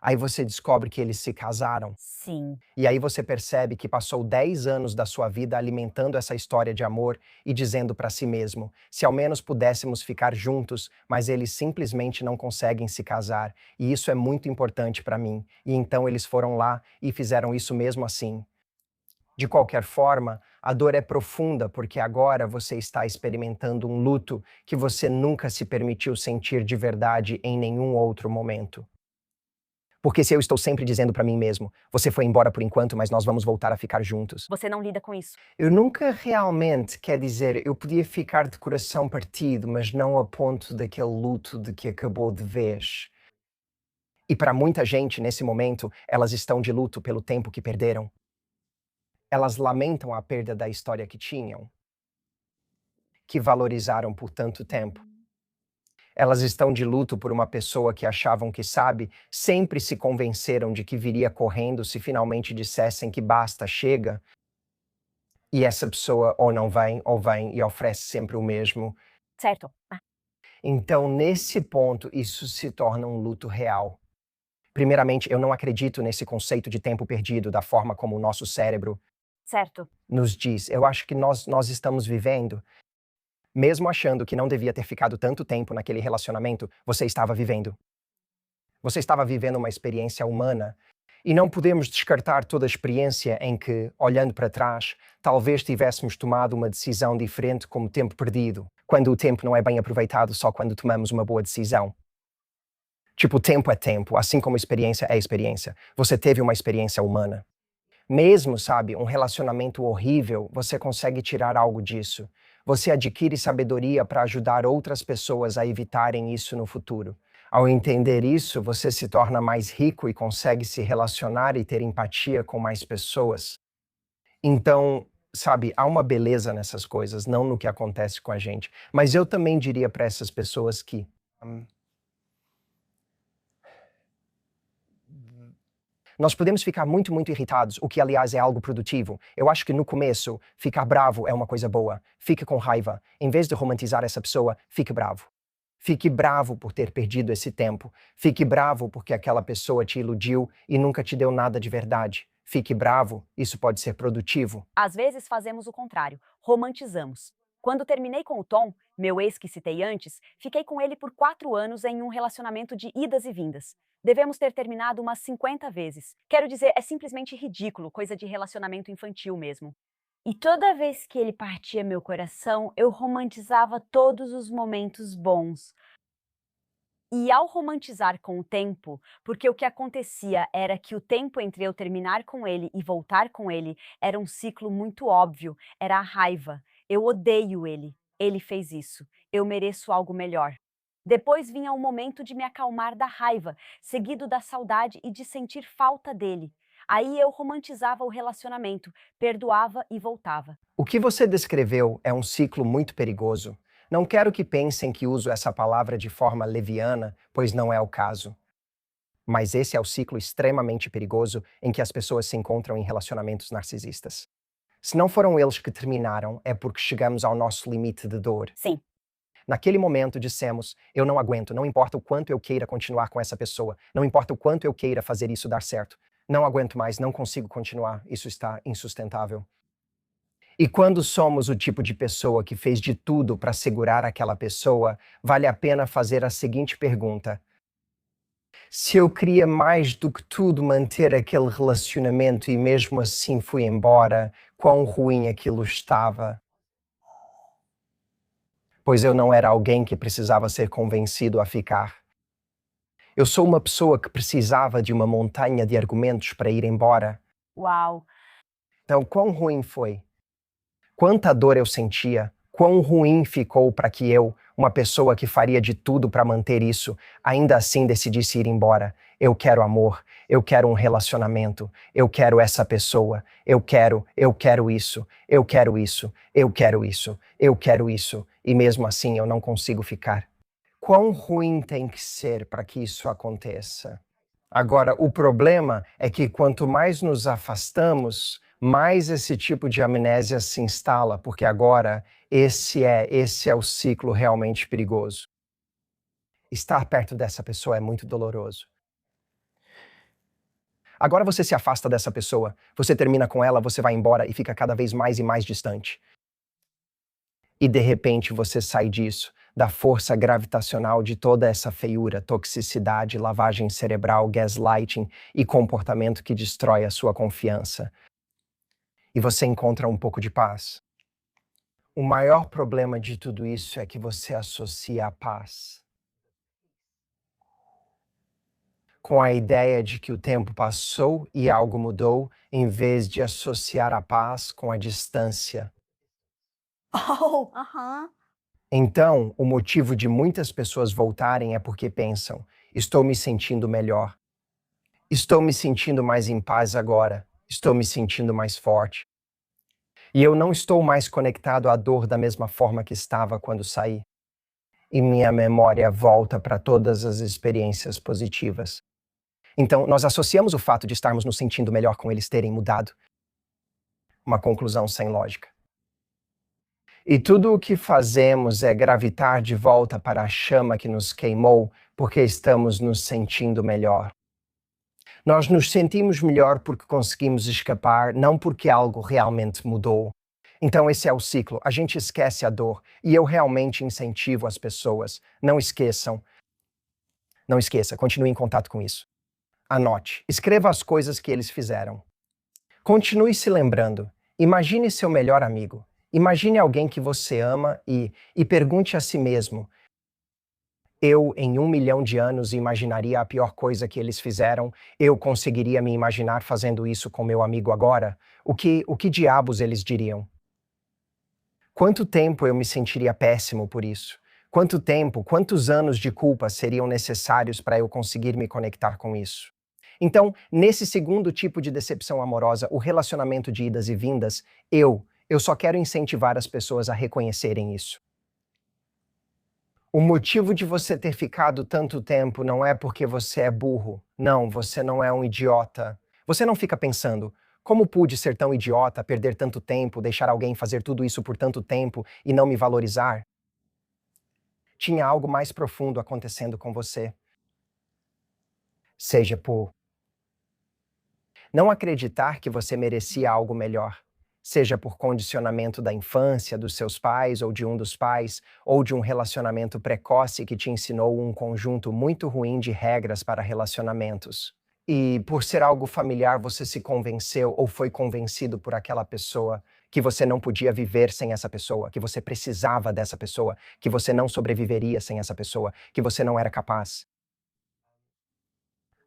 Aí você descobre que eles se casaram. Sim. E aí você percebe que passou 10 anos da sua vida alimentando essa história de amor e dizendo para si mesmo: se ao menos pudéssemos ficar juntos, mas eles simplesmente não conseguem se casar, e isso é muito importante para mim. E então eles foram lá e fizeram isso mesmo assim. De qualquer forma, a dor é profunda porque agora você está experimentando um luto que você nunca se permitiu sentir de verdade em nenhum outro momento. Porque se eu estou sempre dizendo para mim mesmo, você foi embora por enquanto, mas nós vamos voltar a ficar juntos. Você não lida com isso. Eu nunca realmente, quer dizer, eu podia ficar de coração partido, mas não a ponto daquele luto de que acabou de vez. E para muita gente, nesse momento, elas estão de luto pelo tempo que perderam. Elas lamentam a perda da história que tinham, que valorizaram por tanto tempo. Elas estão de luto por uma pessoa que achavam que sabe, sempre se convenceram de que viria correndo se finalmente dissessem que basta, chega. E essa pessoa ou vem e oferece sempre o mesmo. Certo. Então, nesse ponto, isso se torna um luto real. Primeiramente, eu não acredito nesse conceito de tempo perdido da forma como o nosso cérebro Certo. nos diz. Eu acho que nós estamos vivendo. Mesmo achando que não devia ter ficado tanto tempo naquele relacionamento, você estava vivendo. Você estava vivendo uma experiência humana. E não podemos descartar toda a experiência em que, olhando para trás, talvez tivéssemos tomado uma decisão diferente como tempo perdido, quando o tempo não é bem aproveitado só quando tomamos uma boa decisão. Tipo, tempo é tempo, assim como experiência é experiência. Você teve uma experiência humana. Mesmo, sabe, um relacionamento horrível, você consegue tirar algo disso. Você adquire sabedoria para ajudar outras pessoas a evitarem isso no futuro. Ao entender isso, você se torna mais rico e consegue se relacionar e ter empatia com mais pessoas. Então, sabe, há uma beleza nessas coisas, não no que acontece com a gente. Mas eu também diria para essas pessoas que nós podemos ficar muito, muito irritados, o que aliás é algo produtivo. Eu acho que no começo, ficar bravo é uma coisa boa. Fique com raiva. Em vez de romantizar essa pessoa, fique bravo. Fique bravo por ter perdido esse tempo. Fique bravo porque aquela pessoa te iludiu e nunca te deu nada de verdade. Fique bravo, isso pode ser produtivo. Às vezes fazemos o contrário, romantizamos. Quando terminei com o Tom, meu ex que citei antes, fiquei com ele por 4 anos em um relacionamento de idas e vindas. Devemos ter terminado umas 50 vezes. Quero dizer, é simplesmente ridículo, coisa de relacionamento infantil mesmo. E toda vez que ele partia meu coração, eu romantizava todos os momentos bons. E ao romantizar com o tempo, porque o que acontecia era que o tempo entre eu terminar com ele e voltar com ele era um ciclo muito óbvio, era a raiva. Eu odeio ele. Ele fez isso. Eu mereço algo melhor. Depois vinha o momento de me acalmar da raiva, seguido da saudade e de sentir falta dele. Aí eu romantizava o relacionamento, perdoava e voltava. O que você descreveu é um ciclo muito perigoso. Não quero que pensem que uso essa palavra de forma leviana, pois não é o caso. Mas esse é o ciclo extremamente perigoso em que as pessoas se encontram em relacionamentos narcisistas. Se não foram eles que terminaram, é porque chegamos ao nosso limite de dor. Sim. Naquele momento dissemos: eu não aguento, não importa o quanto eu queira continuar com essa pessoa, não importa o quanto eu queira fazer isso dar certo. Não aguento mais, não consigo continuar, isso está insustentável. E quando somos o tipo de pessoa que fez de tudo para segurar aquela pessoa, vale a pena fazer a seguinte pergunta: se eu queria mais do que tudo manter aquele relacionamento e mesmo assim fui embora, quão ruim aquilo estava? Pois eu não era alguém que precisava ser convencido a ficar. Eu sou uma pessoa que precisava de uma montanha de argumentos para ir embora. Uau. Então, quão ruim foi? Quanta dor eu sentia? Quão ruim ficou para que eu, uma pessoa que faria de tudo para manter isso, ainda assim decidisse ir embora? Eu quero amor, eu quero um relacionamento, eu quero essa pessoa, eu quero isso, eu quero isso, eu quero isso, eu quero isso, e mesmo assim eu não consigo ficar. Quão ruim tem que ser para que isso aconteça? Agora, o problema é que quanto mais nos afastamos, mais esse tipo de amnésia se instala, porque agora esse é o ciclo realmente perigoso. Estar perto dessa pessoa é muito doloroso. Agora você se afasta dessa pessoa, você termina com ela, você vai embora e fica cada vez mais e mais distante. E de repente você sai disso, da força gravitacional de toda essa feiura, toxicidade, lavagem cerebral, gaslighting e comportamento que destrói a sua confiança. E você encontra um pouco de paz. O maior problema de tudo isso é que você associa a paz com a ideia de que o tempo passou e algo mudou, em vez de associar a paz com a distância. Oh, aham. Então, o motivo de muitas pessoas voltarem é porque pensam: estou me sentindo melhor, estou me sentindo mais em paz agora, estou me sentindo mais forte. E eu não estou mais conectado à dor da mesma forma que estava quando saí. E minha memória volta para todas as experiências positivas. Então, nós associamos o fato de estarmos nos sentindo melhor com eles terem mudado. Uma conclusão sem lógica. E tudo o que fazemos é gravitar de volta para a chama que nos queimou, porque estamos nos sentindo melhor. Nós nos sentimos melhor porque conseguimos escapar, não porque algo realmente mudou. Então esse é o ciclo. A gente esquece a dor. E eu realmente incentivo as pessoas. Não esqueçam. Não esqueça, continue em contato com isso. Anote. Escreva as coisas que eles fizeram. Continue se lembrando. Imagine seu melhor amigo. Imagine alguém que você ama e pergunte a si mesmo: eu, em 1 milhão de anos, imaginaria a pior coisa que eles fizeram? Eu conseguiria me imaginar fazendo isso com meu amigo agora? O que diabos eles diriam? Quanto tempo eu me sentiria péssimo por isso? Quanto tempo, quantos anos de culpa seriam necessários para eu conseguir me conectar com isso? Então, nesse segundo tipo de decepção amorosa, o relacionamento de idas e vindas, eu só quero incentivar as pessoas a reconhecerem isso. O motivo de você ter ficado tanto tempo não é porque você é burro. Não, você não é um idiota. Você não fica pensando: como pude ser tão idiota, perder tanto tempo, deixar alguém fazer tudo isso por tanto tempo e não me valorizar? Tinha algo mais profundo acontecendo com você. Seja por não acreditar que você merecia algo melhor, seja por condicionamento da infância, dos seus pais ou de um dos pais, ou de um relacionamento precoce que te ensinou um conjunto muito ruim de regras para relacionamentos. E por ser algo familiar, você se convenceu ou foi convencido por aquela pessoa que você não podia viver sem essa pessoa, que você precisava dessa pessoa, que você não sobreviveria sem essa pessoa, que você não era capaz.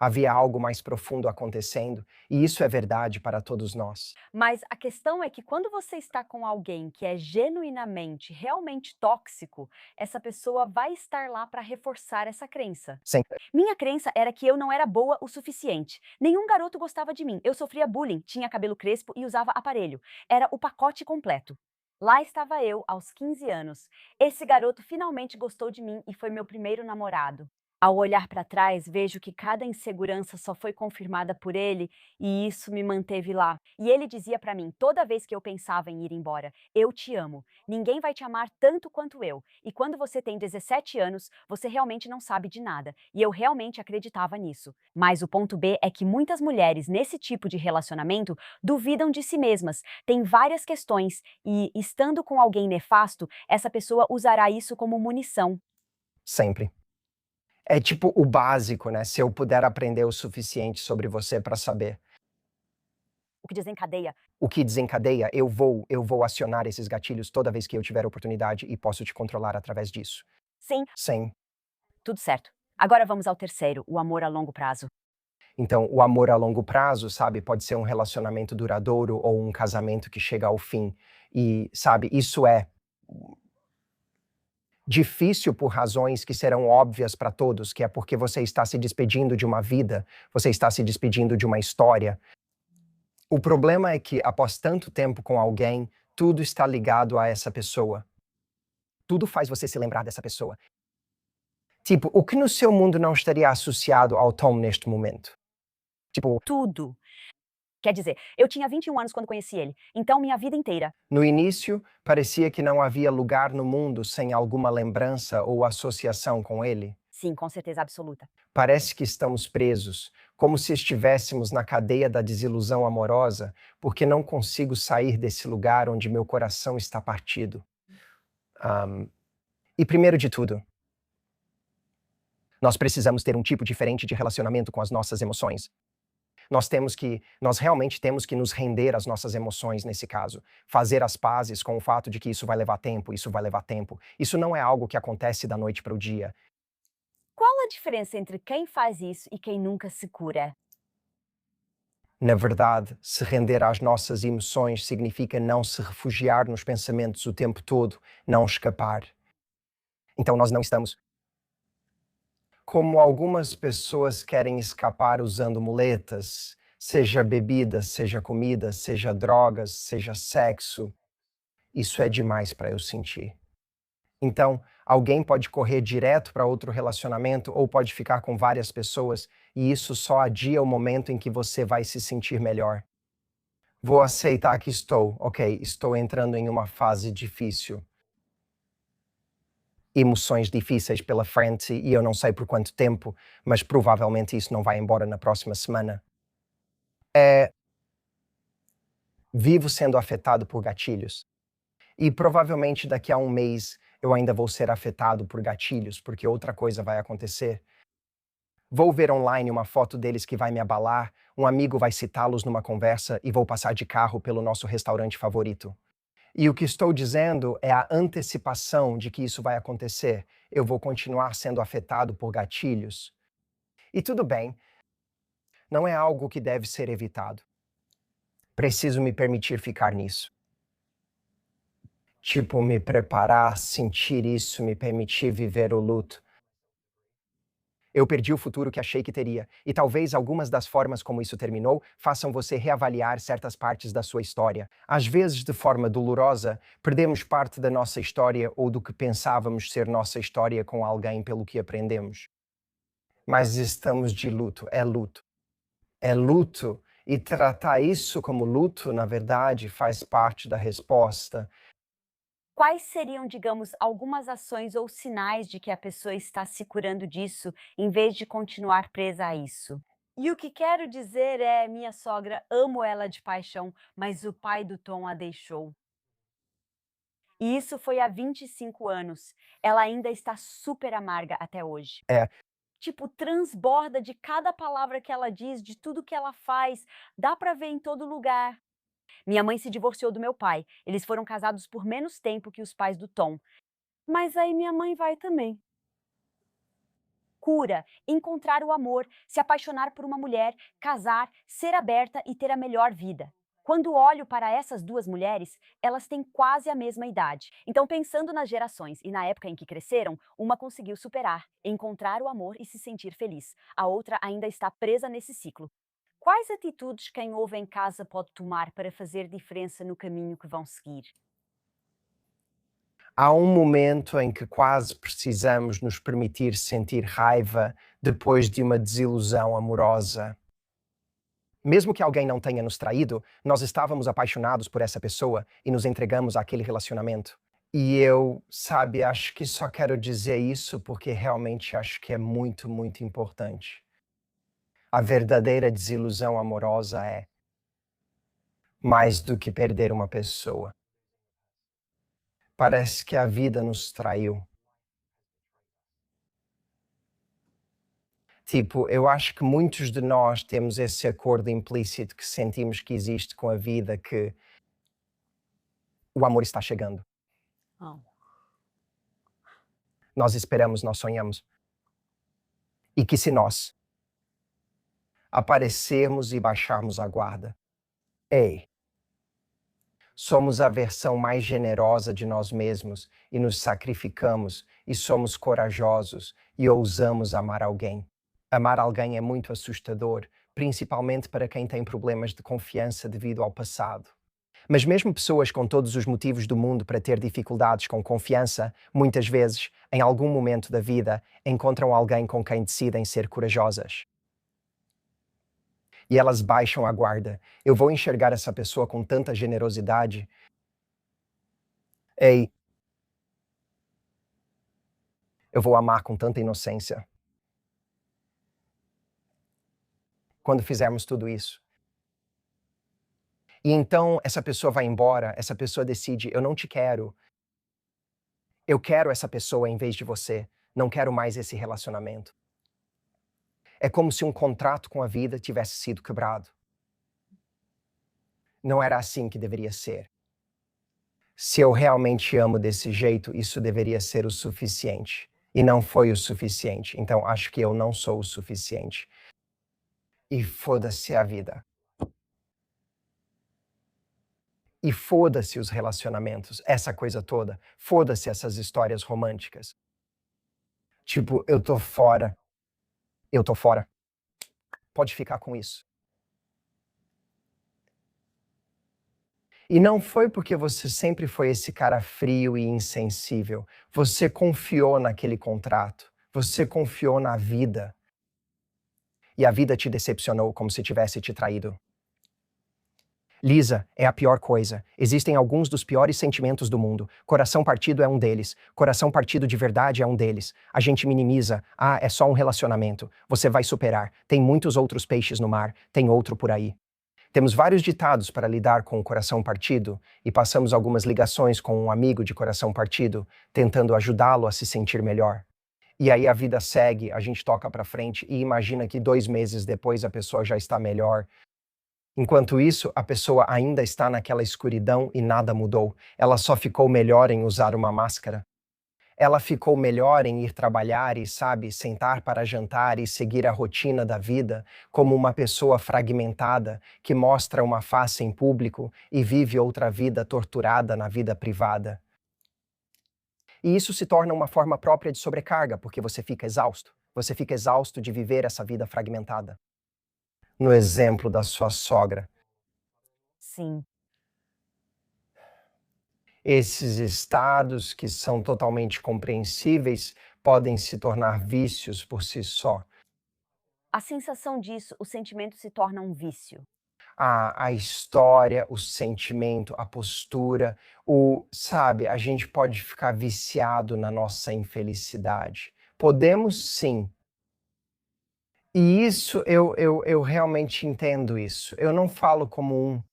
Havia algo mais profundo acontecendo, e isso é verdade para todos nós. Mas a questão é que quando você está com alguém que é genuinamente, realmente tóxico, essa pessoa vai estar lá para reforçar essa crença. Sempre. Minha crença era que eu não era boa o suficiente. Nenhum garoto gostava de mim. Eu sofria bullying, tinha cabelo crespo e usava aparelho. Era o pacote completo. Lá estava eu, aos 15 anos. Esse garoto finalmente gostou de mim e foi meu primeiro namorado. Ao olhar para trás, vejo que cada insegurança só foi confirmada por ele e isso me manteve lá. E ele dizia para mim, toda vez que eu pensava em ir embora: eu te amo. Ninguém vai te amar tanto quanto eu. E quando você tem 17 anos, você realmente não sabe de nada. E eu realmente acreditava nisso. Mas o ponto B é que muitas mulheres nesse tipo de relacionamento duvidam de si mesmas, têm várias questões e, estando com alguém nefasto, essa pessoa usará isso como munição. Sempre. É tipo o básico, né? Se eu puder aprender o suficiente sobre você para saber O que desencadeia. o que desencadeia, eu vou acionar esses gatilhos toda vez que eu tiver oportunidade e posso te controlar através disso. Sim, Sim. tudo certo. Agora vamos ao terceiro, o amor a longo prazo. Então, o amor a longo prazo, sabe, pode ser um relacionamento duradouro ou um casamento que chega ao fim. E, sabe, isso é difícil por razões que serão óbvias para todos, que é porque você está se despedindo de uma vida, você está se despedindo de uma história. O problema é que, após tanto tempo com alguém, tudo está ligado a essa pessoa. Tudo faz você se lembrar dessa pessoa. Tipo, o que no seu mundo não estaria associado ao Tom neste momento? Tipo, Tudo. Quer dizer, eu tinha 21 anos quando conheci ele, então minha vida inteira. no início, parecia que não havia lugar no mundo sem alguma lembrança ou associação com ele. Sim, com certeza absoluta. Parece que estamos presos, Como se estivéssemos na cadeia da desilusão amorosa, porque não consigo sair desse lugar onde meu coração está partido. E primeiro de tudo, nós precisamos ter um tipo diferente de relacionamento com as nossas emoções. Nós realmente temos que nos render às nossas emoções nesse caso. Fazer as pazes com o fato de que isso vai levar tempo, isso vai levar tempo. Isso não é algo que acontece da noite para o dia. Qual a diferença entre quem faz isso e quem nunca se cura? Na verdade, se render às nossas emoções significa não se refugiar nos pensamentos o tempo todo, não escapar. Então nós não estamos como algumas pessoas querem escapar usando muletas, seja bebida, seja comida, seja drogas, seja sexo. Isso é demais para eu sentir. Então, alguém pode correr direto para outro relacionamento ou pode ficar com várias pessoas, e isso só adia o momento em que você vai se sentir melhor. Vou aceitar que estou entrando em uma fase difícil. Emoções difíceis pela frente e eu não sei por quanto tempo, mas provavelmente isso não vai embora na próxima semana. Vivo sendo afetado por gatilhos. E provavelmente daqui a um mês eu ainda vou ser afetado por gatilhos, porque outra coisa vai acontecer. Vou ver online uma foto deles que vai me abalar, um amigo vai citá-los numa conversa e vou passar de carro pelo nosso restaurante favorito. E o que estou dizendo é a antecipação de que isso vai acontecer. Eu vou continuar sendo afetado por gatilhos. E tudo bem, não é algo que deve ser evitado. Preciso me permitir ficar nisso. Tipo, me preparar, sentir isso, me permitir viver o luto. Eu perdi o futuro que achei que teria, e talvez algumas das formas como isso terminou façam você reavaliar certas partes da sua história. Às vezes, de forma dolorosa, perdemos parte da nossa história ou do que pensávamos ser nossa história com alguém pelo que aprendemos. Mas estamos de luto, é luto. É luto, e tratar isso como luto, na verdade, faz parte da resposta. Quais seriam, digamos, algumas ações ou sinais de que a pessoa está se curando disso, em vez de continuar presa a isso? E o que quero dizer é, minha sogra, amo ela de paixão, mas o pai do Tom a deixou. E isso foi há 25 anos. Ela ainda está super amarga até hoje. É, Tipo, transborda de cada palavra que ela diz, de tudo que ela faz. Dá pra ver em todo lugar. Minha mãe se divorciou do meu pai. Eles foram casados por menos tempo que os pais do Tom. Mas aí minha mãe vai também. Cura, encontrar o amor, se apaixonar por uma mulher, casar, ser aberta e ter a melhor vida. Quando olho para essas duas mulheres, elas têm quase a mesma idade. Então, pensando nas gerações e na época em que cresceram, uma conseguiu superar, encontrar o amor e se sentir feliz. A outra ainda está presa nesse ciclo. Quais atitudes quem ouve em casa pode tomar para fazer diferença no caminho que vão seguir? há um momento em que quase precisamos nos permitir sentir raiva depois de uma desilusão amorosa. Mesmo que alguém não tenha nos traído, nós estávamos apaixonados por essa pessoa e nos entregamos àquele relacionamento. E eu, sabe, acho que só quero dizer isso porque realmente acho que é muito, muito importante. A verdadeira desilusão amorosa é mais do que perder uma pessoa. Parece que a vida nos traiu. Tipo, eu acho que muitos de nós temos esse acordo implícito que sentimos que existe com a vida, que o amor está chegando. Oh. Nós esperamos, nós sonhamos. E que se nós aparecermos e baixarmos a guarda, ei, somos a versão mais generosa de nós mesmos e nos sacrificamos e somos corajosos e ousamos amar alguém. Amar alguém é muito assustador, principalmente para quem tem problemas de confiança devido ao passado. Mas mesmo pessoas com todos os motivos do mundo para ter dificuldades com confiança, muitas vezes, em algum momento da vida, encontram alguém com quem decidem ser corajosas. E elas baixam a guarda. Eu vou enxergar essa pessoa com tanta generosidade. Ei, eu vou amar com tanta inocência. quando fizermos tudo isso. E então essa pessoa vai embora, essa pessoa decide: eu não te quero, eu quero essa pessoa em vez de você, não quero mais esse relacionamento. É como se um contrato com a vida tivesse sido quebrado. Não era assim que deveria ser. Se eu realmente amo desse jeito, isso deveria ser o suficiente. E não foi o suficiente. Então acho que eu não sou o suficiente. E foda-se a vida. E foda-se os relacionamentos, essa coisa toda. Foda-se essas histórias românticas. Tipo, eu tô fora. Eu tô fora. Pode ficar com isso. E não foi porque você sempre foi esse cara frio e insensível. Você confiou naquele contrato. Você confiou na vida. E a vida te decepcionou como se tivesse te traído. Lisa é a pior coisa. Existem alguns dos piores sentimentos do mundo. Coração partido é um deles. Coração partido de verdade é um deles. A gente minimiza. Ah, é só um relacionamento. Você vai superar. Tem muitos outros peixes no mar. Tem outro por aí. Temos vários ditados para lidar com o coração partido e passamos algumas ligações com um amigo de coração partido, tentando ajudá-lo a se sentir melhor. E aí a vida segue, a gente toca para frente e imagina que 2 meses depois a pessoa já está melhor. Enquanto isso, a pessoa ainda está naquela escuridão e nada mudou. Ela só ficou melhor em usar uma máscara. Ela ficou melhor em ir trabalhar e, sabe, sentar para jantar e seguir a rotina da vida como uma pessoa fragmentada que mostra uma face em público e vive outra vida torturada na vida privada. E isso se torna uma forma própria de sobrecarga, porque você fica exausto. Você fica exausto de viver essa vida fragmentada. No exemplo da sua sogra, Sim. esses estados, que são totalmente compreensíveis, podem se tornar vícios por si só. A sensação disso, o sentimento se torna um vício. A história, o sentimento, a postura, sabe, a gente pode ficar viciado na nossa infelicidade. Podemos sim. E isso, eu realmente entendo isso. Eu não falo como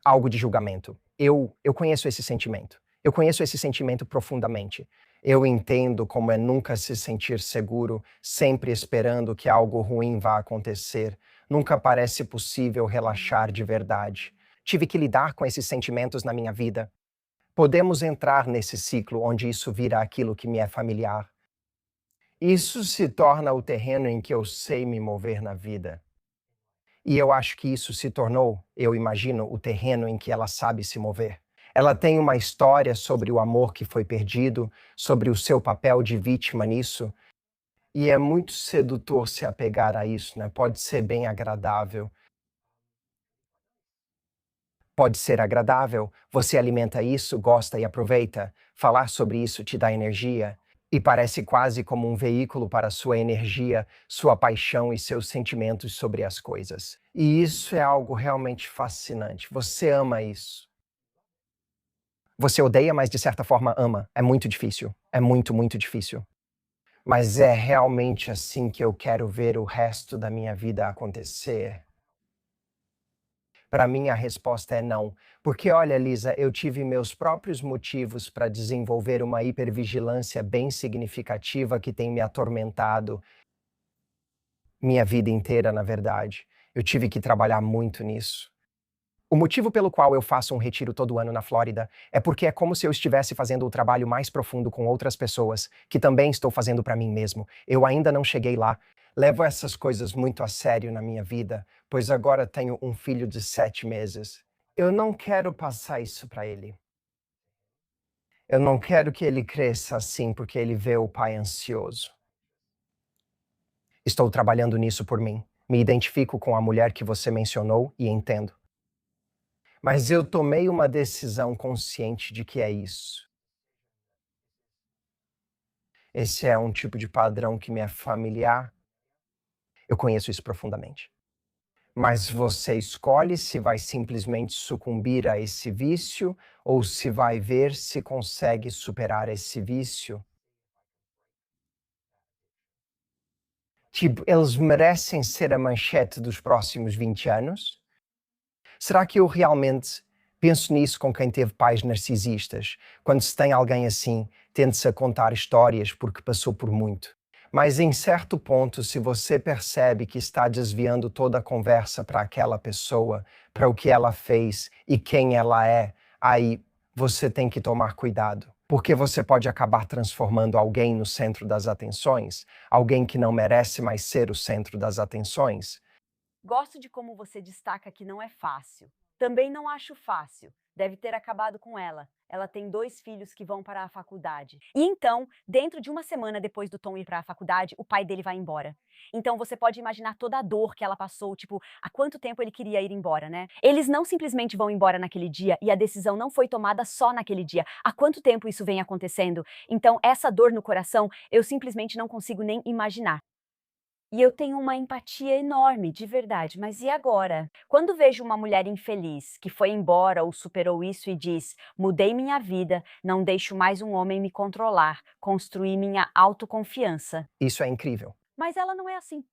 algo de julgamento. Eu conheço esse sentimento. Eu conheço esse sentimento profundamente. Eu entendo como é nunca se sentir seguro, sempre esperando que algo ruim vá acontecer. Nunca parece possível relaxar de verdade. Tive que lidar com esses sentimentos na minha vida. Podemos entrar nesse ciclo onde isso vira aquilo que me é familiar. Isso se torna o terreno em que eu sei me mover na vida. E eu acho que isso se tornou, eu imagino, o terreno em que ela sabe se mover. Ela tem uma história sobre o amor que foi perdido, sobre o seu papel de vítima nisso, e é muito sedutor se apegar a isso, né? Pode ser bem agradável. Pode ser agradável, você alimenta isso, gosta e aproveita. Falar sobre isso te dá energia. E parece quase como um veículo para sua energia, sua paixão e seus sentimentos sobre as coisas. E isso é algo realmente fascinante. Você ama isso. Você odeia, mas de certa forma ama. É muito difícil. É muito, muito difícil. Mas é realmente assim que eu quero ver o resto da minha vida acontecer. Para mim, a resposta é não. Porque, olha, Lisa, eu tive meus próprios motivos para desenvolver uma hipervigilância bem significativa que tem me atormentado minha vida inteira, na verdade. Eu tive que trabalhar muito nisso. O motivo pelo qual eu faço um retiro todo ano na Flórida é porque é como se eu estivesse fazendo o trabalho mais profundo com outras pessoas, que também estou fazendo para mim mesmo. Eu ainda não cheguei lá. Levo essas coisas muito a sério na minha vida, pois agora tenho um filho de 7 meses. Eu não quero passar isso para ele. Eu não quero que ele cresça assim porque ele vê o pai ansioso. Estou trabalhando nisso por mim. Me identifico com a mulher que você mencionou e entendo. Mas eu tomei uma decisão consciente de que é isso. Esse é um tipo de padrão que me é familiar. Eu conheço isso profundamente. Mas você escolhe se vai simplesmente sucumbir a esse vício ou se vai ver se consegue superar esse vício. Tipo, eles merecem ser a manchete dos próximos 20 anos? Será que eu realmente penso nisso com quem teve pais narcisistas? Quando se tem alguém assim, tende-se a contar histórias porque passou por muito. Mas em certo ponto, se você percebe que está desviando toda a conversa para aquela pessoa, para o que ela fez e quem ela é, aí você tem que tomar cuidado. Porque você pode acabar transformando alguém no centro das atenções, alguém que não merece mais ser o centro das atenções. Gosto de como você destaca que não é fácil. Também não acho fácil. Deve ter acabado com ela. Ela tem 2 filhos que vão para a faculdade. E então, dentro de uma semana depois do Tom ir para a faculdade, o pai dele vai embora. Então você pode imaginar toda a dor que ela passou, tipo, há quanto tempo ele queria ir embora, né? Eles não simplesmente vão embora naquele dia e a decisão não foi tomada só naquele dia. Há quanto tempo isso vem acontecendo? Então, essa dor no coração, eu simplesmente não consigo nem imaginar. E eu tenho uma empatia enorme, de verdade. Mas e agora? Quando vejo uma mulher infeliz que foi embora ou superou isso e diz: mudei minha vida, não deixo mais um homem me controlar, construí minha autoconfiança. Isso é incrível. Mas ela não é assim.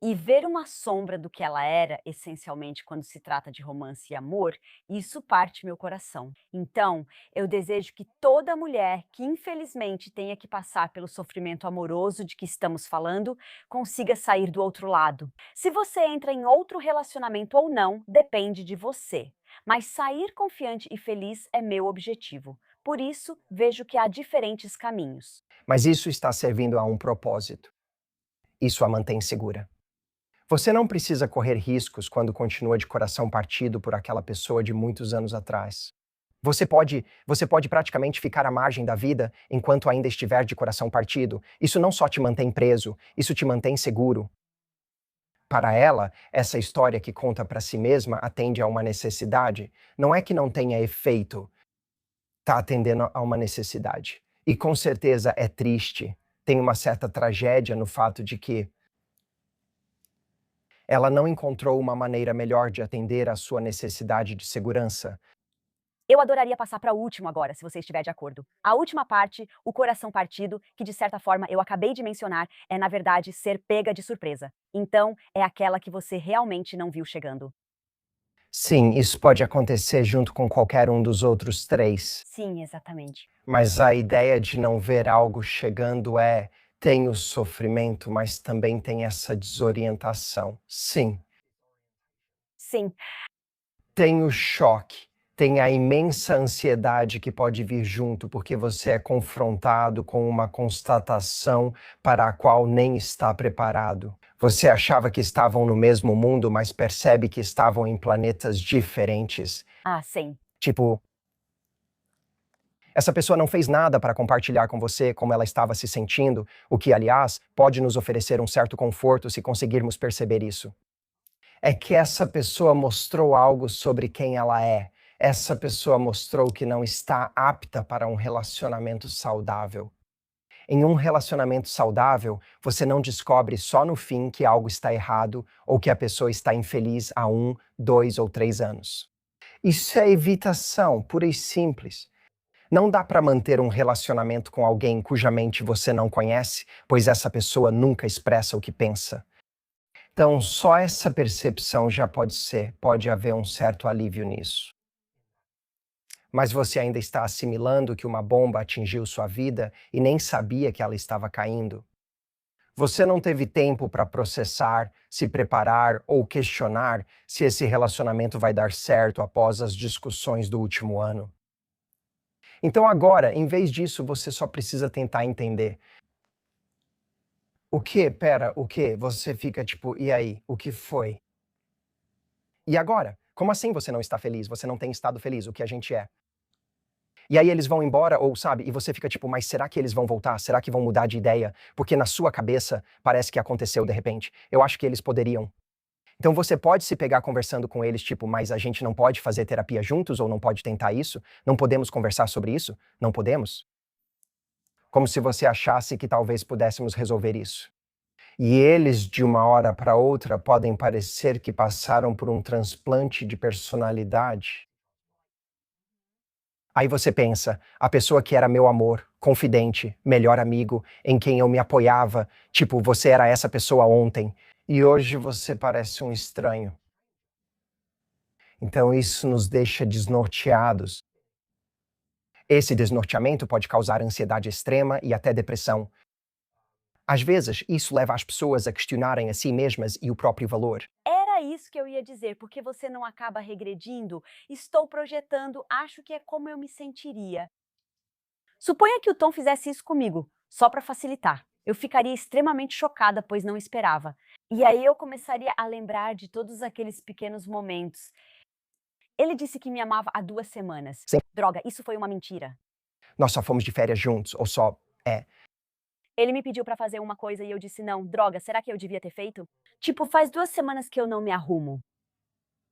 E ver uma sombra do que ela era, essencialmente quando se trata de romance e amor, isso parte meu coração. Então, eu desejo que toda mulher que infelizmente tenha que passar pelo sofrimento amoroso de que estamos falando, consiga sair do outro lado. Se você entra em outro relacionamento ou não, depende de você. Mas sair confiante e feliz é meu objetivo. Por isso, vejo que há diferentes caminhos. Mas isso está servindo a um propósito. Isso a mantém segura. Você não precisa correr riscos quando continua de coração partido por aquela pessoa de muitos anos atrás. Você pode praticamente ficar à margem da vida enquanto ainda estiver de coração partido. Isso não só te mantém preso, isso te mantém seguro. Para ela, essa história que conta para si mesma atende a uma necessidade. Não é que não tenha efeito, está atendendo a uma necessidade. E com certeza é triste, tem uma certa tragédia no fato de que ela não encontrou uma maneira melhor de atender à sua necessidade de segurança. Eu adoraria passar para o último agora, se você estiver de acordo. A última parte, o coração partido, que de certa forma eu acabei de mencionar, é na verdade ser pega de surpresa. Então, é aquela que você realmente não viu chegando. Sim, isso pode acontecer junto com qualquer um dos outros três. Sim, exatamente. Mas a ideia de não ver algo chegando tem o sofrimento, mas também tem essa desorientação. Sim, Sim, tem o choque, tem a imensa ansiedade que pode vir junto, porque você é confrontado com uma constatação para a qual nem está preparado. Você achava que estavam no mesmo mundo, mas percebe que estavam em planetas diferentes. sim. Tipo, essa pessoa não fez nada para compartilhar com você como ela estava se sentindo, o que, aliás, pode nos oferecer um certo conforto se conseguirmos perceber isso. É que essa pessoa mostrou algo sobre quem ela é. Essa pessoa mostrou que não está apta para um relacionamento saudável. Em um relacionamento saudável, você não descobre só no fim que algo está errado ou que a pessoa está infeliz há 1, 2 ou 3 anos. Isso é evitação, pura e simples. Não dá para manter um relacionamento com alguém cuja mente você não conhece, pois essa pessoa nunca expressa o que pensa. Então, só essa percepção já pode haver um certo alívio nisso. Mas você ainda está assimilando que uma bomba atingiu sua vida e nem sabia que ela estava caindo. Você não teve tempo para processar, se preparar ou questionar se esse relacionamento vai dar certo após as discussões do último ano. Então agora, em vez disso, você só precisa tentar entender. O quê? Pera, o quê? Você fica tipo, e aí? O que foi? E agora? Como assim você não está feliz? Você não tem estado feliz, o que a gente é? E aí eles vão embora, ou sabe, e você fica tipo, mas será que eles vão voltar? Será que vão mudar de ideia? Porque na sua cabeça parece que aconteceu de repente. Eu acho que eles poderiam. Então você pode se pegar conversando com eles, tipo, mas a gente não pode fazer terapia juntos ou não pode tentar isso? Não podemos conversar sobre isso? Não podemos? Como se você achasse que talvez pudéssemos resolver isso. E eles, de uma hora para outra, podem parecer que passaram por um transplante de personalidade. Aí você pensa, a pessoa que era meu amor, confidente, melhor amigo, em quem eu me apoiava, tipo, você era essa pessoa ontem, e hoje você parece um estranho. Então isso nos deixa desnorteados. Esse desnorteamento pode causar ansiedade extrema e até depressão. Às vezes, isso leva as pessoas a questionarem a si mesmas e o próprio valor. Era isso que eu ia dizer, porque você não acaba regredindo? Estou projetando, acho que é como eu me sentiria. Suponha que o Tom fizesse isso comigo, só para facilitar. Eu ficaria extremamente chocada, pois não esperava. E aí eu começaria a lembrar de todos aqueles pequenos momentos. Ele disse que me amava há 2 semanas. Sim. Droga, isso foi uma mentira. Nós só fomos de férias juntos, ou só, Ele me pediu para fazer uma coisa e eu disse não. Droga, será que eu devia ter feito? Tipo, faz 2 semanas que eu não me arrumo.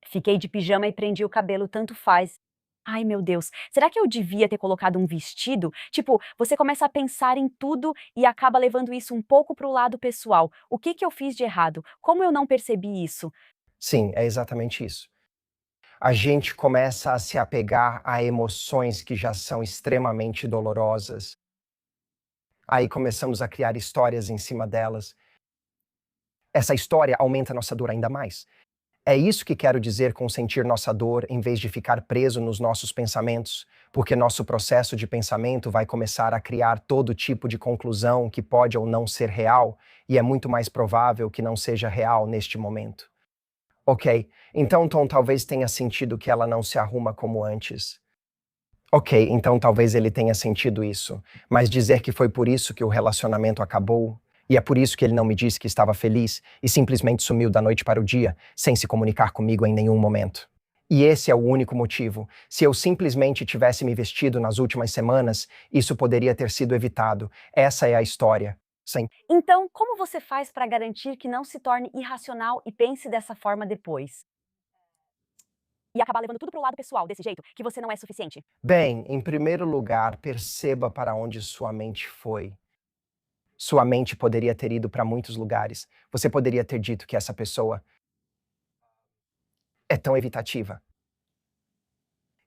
Fiquei de pijama e prendi o cabelo, tanto faz. Ai, meu Deus, será que eu devia ter colocado um vestido? Tipo, você começa a pensar em tudo e acaba levando isso um pouco pro lado pessoal. O que que eu fiz de errado? Como eu não percebi isso? sim, é exatamente isso. A gente começa a se apegar a emoções que já são extremamente dolorosas. Aí começamos a criar histórias em cima delas. Essa história aumenta nossa dor ainda mais. É isso que quero dizer com sentir nossa dor em vez de ficar preso nos nossos pensamentos, porque nosso processo de pensamento vai começar a criar todo tipo de conclusão que pode ou não ser real, e é muito mais provável que não seja real neste momento. Ok, então Tom talvez tenha sentido que ela não se arruma como antes. Ok, então talvez ele tenha sentido isso, mas dizer que foi por isso que o relacionamento acabou, e é por isso que ele não me disse que estava feliz e simplesmente sumiu da noite para o dia, sem se comunicar comigo em nenhum momento. E esse é o único motivo. Se eu simplesmente tivesse me vestido nas últimas semanas, isso poderia ter sido evitado. Essa é a história. Sim. Então, como você faz para garantir que não se torne irracional e pense dessa forma depois? E acabar levando tudo pro lado pessoal, desse jeito, que você não é suficiente. Bem, em primeiro lugar, perceba para onde sua mente foi. Sua mente poderia ter ido para muitos lugares. Você poderia ter dito que essa pessoa é tão evitativa,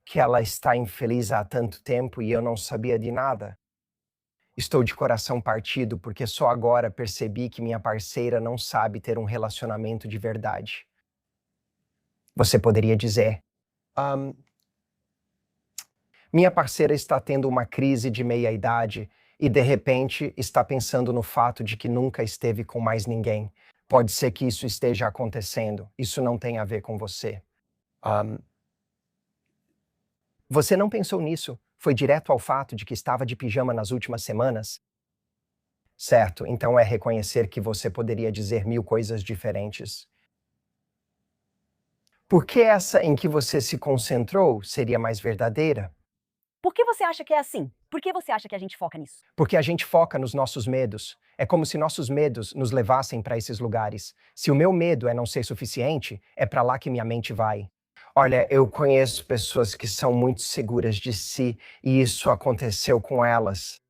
que ela está infeliz há tanto tempo e eu não sabia de nada. Estou de coração partido porque só agora percebi que minha parceira não sabe ter um relacionamento de verdade. Você poderia dizer: "Ahn, minha parceira está tendo uma crise de meia-idade e de repente está pensando no fato de que nunca esteve com mais ninguém. Pode ser que isso esteja acontecendo. Isso não tem a ver com você. Ahn, você não pensou nisso? Foi direto ao fato de que estava de pijama nas últimas semanas? Certo, então é reconhecer que você poderia dizer 1000 coisas diferentes. Por que essa em que você se concentrou seria mais verdadeira? Por que você acha que é assim? Por que você acha que a gente foca nisso? Porque a gente foca nos nossos medos. É como se nossos medos nos levassem para esses lugares. Se o meu medo é não ser suficiente, é para lá que minha mente vai. Olha, eu conheço pessoas que são muito seguras de si e isso aconteceu com elas.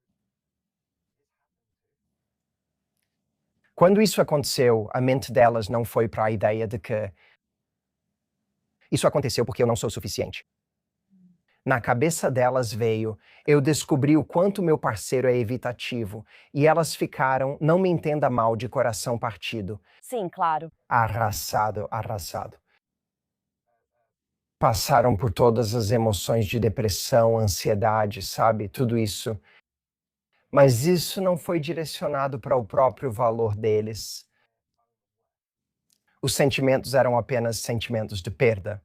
Quando isso aconteceu, a mente delas não foi para a ideia de que isso aconteceu porque eu não sou suficiente. Na cabeça delas veio, eu descobri o quanto meu parceiro é evitativo, e elas ficaram, não me entenda mal, de coração partido. Sim, claro. Arrasado, arrasado. Passaram por todas as emoções de depressão, ansiedade, sabe? Tudo isso. Mas isso não foi direcionado para o próprio valor deles. Os sentimentos eram apenas sentimentos de perda.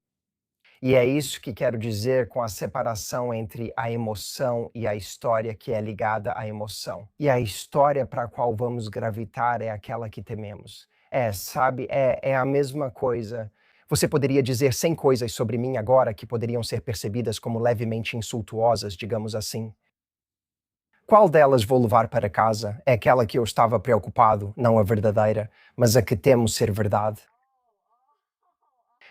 E é isso que quero dizer com a separação entre a emoção e a história que é ligada à emoção. E a história para a qual vamos gravitar é aquela que tememos. Sabe, é a mesma coisa. Você poderia dizer 100 coisas sobre mim agora que poderiam ser percebidas como levemente insultuosas, digamos assim. Qual delas vou levar para casa? É aquela que eu estava preocupado, não a verdadeira, mas a que temo ser verdade.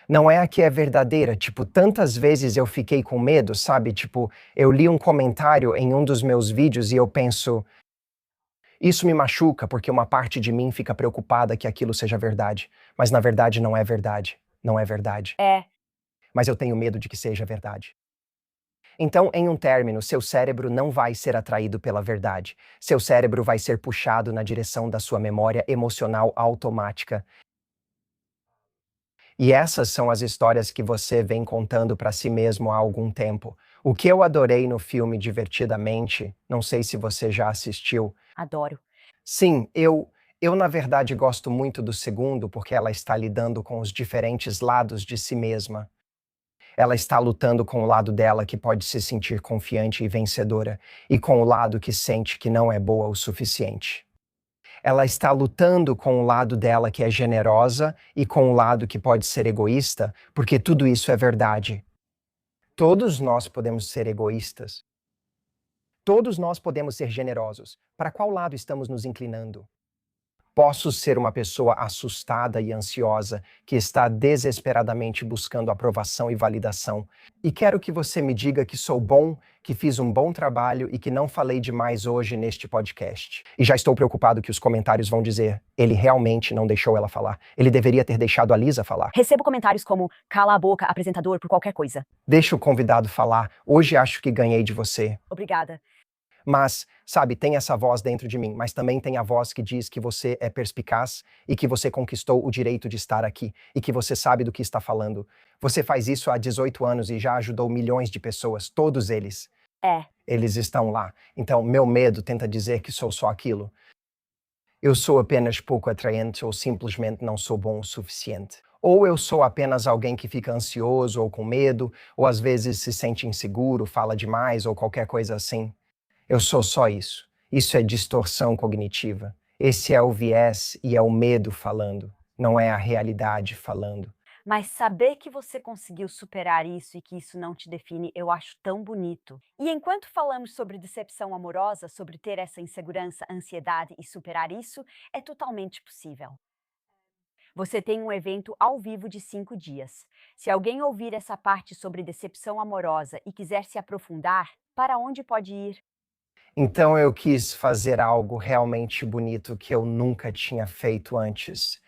Não é a que é verdadeira, tipo, tantas vezes eu fiquei com medo, sabe? Tipo, eu li um comentário em um dos meus vídeos e eu penso, isso me machuca porque uma parte de mim fica preocupada que aquilo seja verdade, mas na verdade não é verdade, não é verdade. É, Mas eu tenho medo de que seja verdade. Então, em um término, seu cérebro não vai ser atraído pela verdade. Seu cérebro vai ser puxado na direção da sua memória emocional automática. E essas são as histórias que você vem contando para si mesmo há algum tempo. O que eu adorei no filme Divertidamente, não sei se você já assistiu. Adoro. Sim, eu na verdade gosto muito do segundo porque ela está lidando com os diferentes lados de si mesma. Ela está lutando com o lado dela que pode se sentir confiante e vencedora, e com o lado que sente que não é boa o suficiente. Ela está lutando com o lado dela que é generosa e com o lado que pode ser egoísta, porque tudo isso é verdade. Todos nós podemos ser egoístas. Todos nós podemos ser generosos. Para qual lado estamos nos inclinando? Posso ser uma pessoa assustada e ansiosa que está desesperadamente buscando aprovação e validação. E quero que você me diga que sou bom, que fiz um bom trabalho e que não falei demais hoje neste podcast. E já estou preocupado que os comentários vão dizer: ele realmente não deixou ela falar. Ele deveria ter deixado a Lisa falar. Recebo comentários como cala a boca, apresentador, por qualquer coisa. Deixa o convidado falar. Hoje acho que ganhei de você. Obrigada. Mas, sabe, tem essa voz dentro de mim, mas também tem a voz que diz que você é perspicaz e que você conquistou o direito de estar aqui e que você sabe do que está falando. Você faz isso há 18 anos e já ajudou milhões de pessoas, todos eles. É. Eles estão lá. Então, meu medo tenta dizer que sou só aquilo. Eu sou apenas pouco atraente ou simplesmente não sou bom o suficiente. Ou eu sou apenas alguém que fica ansioso ou com medo, ou às vezes se sente inseguro, fala demais ou qualquer coisa assim. Eu sou só isso. Isso é distorção cognitiva. Esse é o viés e é o medo falando, não é a realidade falando. Mas saber que você conseguiu superar isso e que isso não te define, eu acho tão bonito. E enquanto falamos sobre decepção amorosa, sobre ter essa insegurança, ansiedade e superar isso, é totalmente possível. Você tem um evento ao vivo de 5 dias. Se alguém ouvir essa parte sobre decepção amorosa e quiser se aprofundar, para onde pode ir? Então eu quis fazer algo realmente bonito que eu nunca tinha feito antes.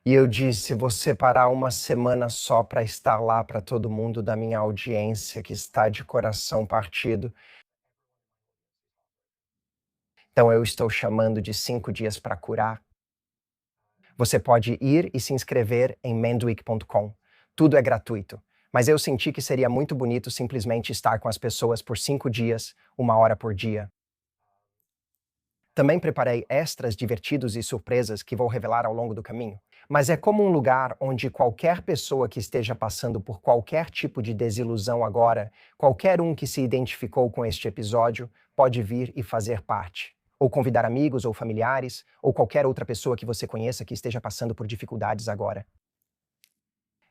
E eu disse, vou separar uma semana só para estar lá para todo mundo da minha audiência que está de coração partido. Então eu estou chamando de 5 dias para curar. Você pode ir e se inscrever em Manduik.com. Tudo é gratuito. Mas eu senti que seria muito bonito simplesmente estar com as pessoas por 5 dias, 1 hora por dia. Também preparei extras divertidos e surpresas que vou revelar ao longo do caminho. Mas é como um lugar onde qualquer pessoa que esteja passando por qualquer tipo de desilusão agora, qualquer um que se identificou com este episódio, pode vir e fazer parte. Ou convidar amigos ou familiares, ou qualquer outra pessoa que você conheça que esteja passando por dificuldades agora.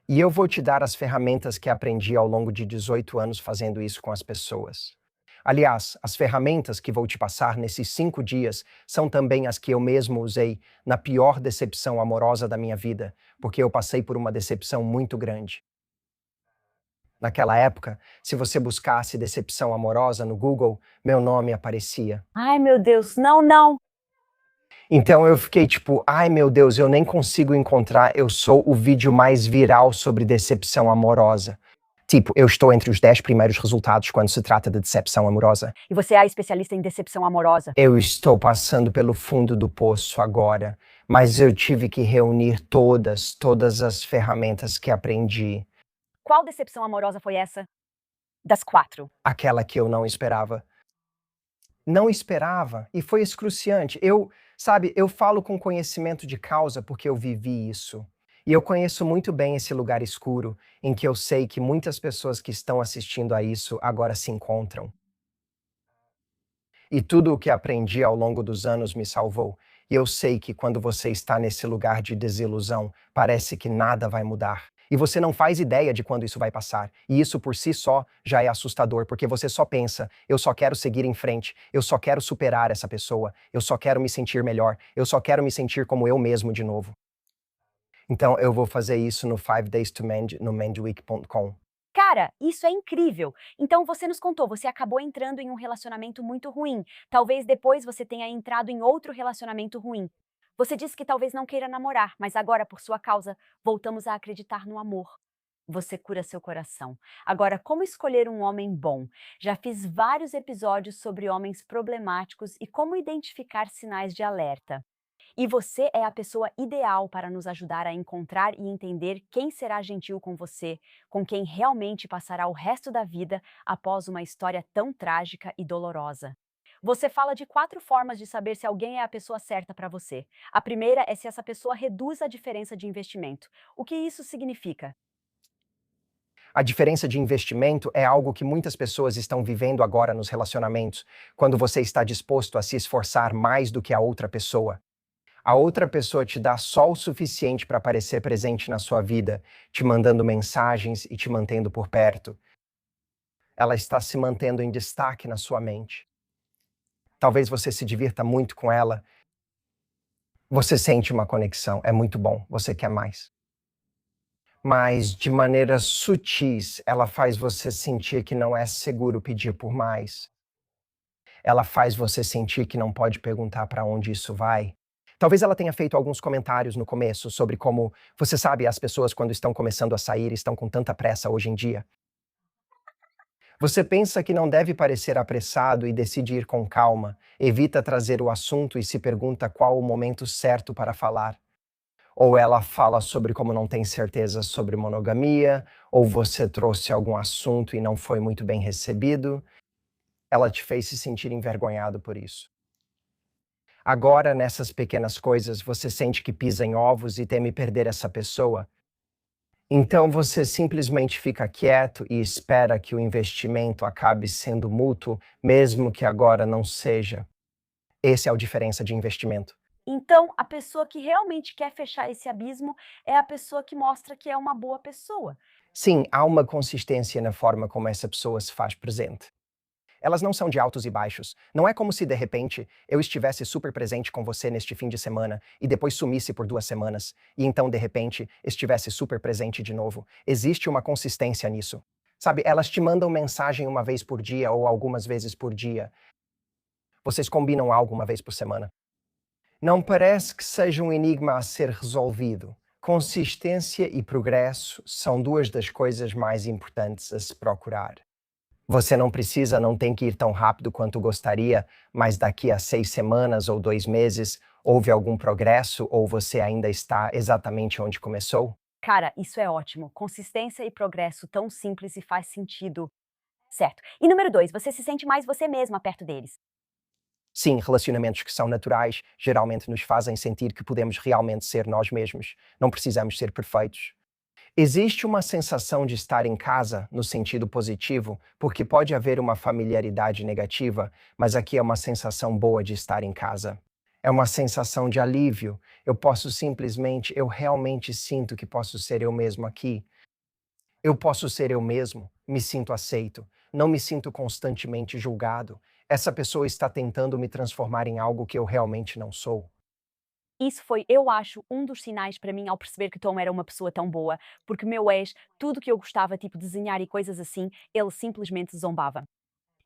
E eu vou te dar as ferramentas que aprendi ao longo de 18 anos fazendo isso com as pessoas. Aliás, as ferramentas que vou te passar nesses 5 dias são também as que eu mesmo usei na pior decepção amorosa da minha vida, porque eu passei por uma decepção muito grande. Naquela época, se você buscasse decepção amorosa no Google, meu nome aparecia. Ai, meu Deus, não, não! Então eu fiquei tipo, ai meu Deus, eu nem consigo encontrar, eu sou o vídeo mais viral sobre decepção amorosa. Tipo, eu estou entre os 10 primeiros resultados quando se trata de decepção amorosa. E você é a especialista em decepção amorosa. Eu estou passando pelo fundo do poço agora, mas eu tive que reunir todas as ferramentas que aprendi. Qual decepção amorosa foi essa? Das 4. Aquela que eu não esperava. Não esperava e foi excruciante. Eu falo com conhecimento de causa porque eu vivi isso. E eu conheço muito bem esse lugar escuro em que eu sei que muitas pessoas que estão assistindo a isso agora se encontram. E tudo o que aprendi ao longo dos anos me salvou. E eu sei que quando você está nesse lugar de desilusão, parece que nada vai mudar. E você não faz ideia de quando isso vai passar. E isso por si só já é assustador, porque você só pensa: eu só quero seguir em frente, eu só quero superar essa pessoa, eu só quero me sentir melhor, eu só quero me sentir como eu mesmo de novo. Então eu vou fazer isso no 5 Days to Mend no mendweek.com. Cara, isso é incrível! Então você nos contou, você acabou entrando em um relacionamento muito ruim. Talvez depois você tenha entrado em outro relacionamento ruim. Você disse que talvez não queira namorar, mas agora, por sua causa, voltamos a acreditar no amor. Você cura seu coração. Agora, como escolher um homem bom? Já fiz vários episódios sobre homens problemáticos e como identificar sinais de alerta. E você é a pessoa ideal para nos ajudar a encontrar e entender quem será gentil com você, com quem realmente passará o resto da vida após uma história tão trágica e dolorosa. Você fala de 4 formas de saber se alguém é a pessoa certa para você. A primeira é se essa pessoa reduz a diferença de investimento. O que isso significa? A diferença de investimento é algo que muitas pessoas estão vivendo agora nos relacionamentos, quando você está disposto a se esforçar mais do que a outra pessoa. A outra pessoa te dá só o suficiente para parecer presente na sua vida, te mandando mensagens e te mantendo por perto. Ela está se mantendo em destaque na sua mente. Talvez você se divirta muito com ela. Você sente uma conexão, é muito bom, você quer mais. Mas de maneiras sutis, ela faz você sentir que não é seguro pedir por mais. Ela faz você sentir que não pode perguntar para onde isso vai. Talvez ela tenha feito alguns comentários no começo sobre como, você sabe, as pessoas quando estão começando a sair estão com tanta pressa hoje em dia. Você pensa que não deve parecer apressado e decide ir com calma, evita trazer o assunto e se pergunta qual o momento certo para falar. Ou ela fala sobre como não tem certeza sobre monogamia, ou você trouxe algum assunto e não foi muito bem recebido. Ela te fez se sentir envergonhado por isso. Agora, nessas pequenas coisas, você sente que pisa em ovos e teme perder essa pessoa. Então você simplesmente fica quieto e espera que o investimento acabe sendo mútuo, mesmo que agora não seja. Esse é a diferença de investimento. Então, a pessoa que realmente quer fechar esse abismo é a pessoa que mostra que é uma boa pessoa. Sim, há uma consistência na forma como essa pessoa se faz presente. Elas não são de altos e baixos. Não é como se, de repente, eu estivesse super presente com você neste fim de semana e depois sumisse por 2 semanas, e então, de repente, estivesse super presente de novo. Existe uma consistência nisso. Sabe, elas te mandam mensagem uma vez por dia ou algumas vezes por dia. Vocês combinam algo uma vez por semana. Não parece que seja um enigma a ser resolvido. Consistência e progresso são duas das coisas mais importantes a se procurar. Você não tem que ir tão rápido quanto gostaria, mas daqui a 6 semanas ou 2 meses, houve algum progresso ou você ainda está exatamente onde começou? Cara, isso é ótimo. Consistência e progresso tão simples e faz sentido. Certo. E número 2, você se sente mais você mesma perto deles. Sim, relacionamentos que são naturais geralmente nos fazem sentir que podemos realmente ser nós mesmos. Não precisamos ser perfeitos. Existe uma sensação de estar em casa, no sentido positivo, porque pode haver uma familiaridade negativa, mas aqui é uma sensação boa de estar em casa. É uma sensação de alívio. Eu realmente sinto que posso ser eu mesmo aqui. Eu posso ser eu mesmo, me sinto aceito, não me sinto constantemente julgado. Essa pessoa está tentando me transformar em algo que eu realmente não sou. Isso foi, eu acho, um dos sinais para mim ao perceber que Tom era uma pessoa tão boa, porque meu ex, tudo que eu gostava, tipo desenhar e coisas assim, ele simplesmente zombava.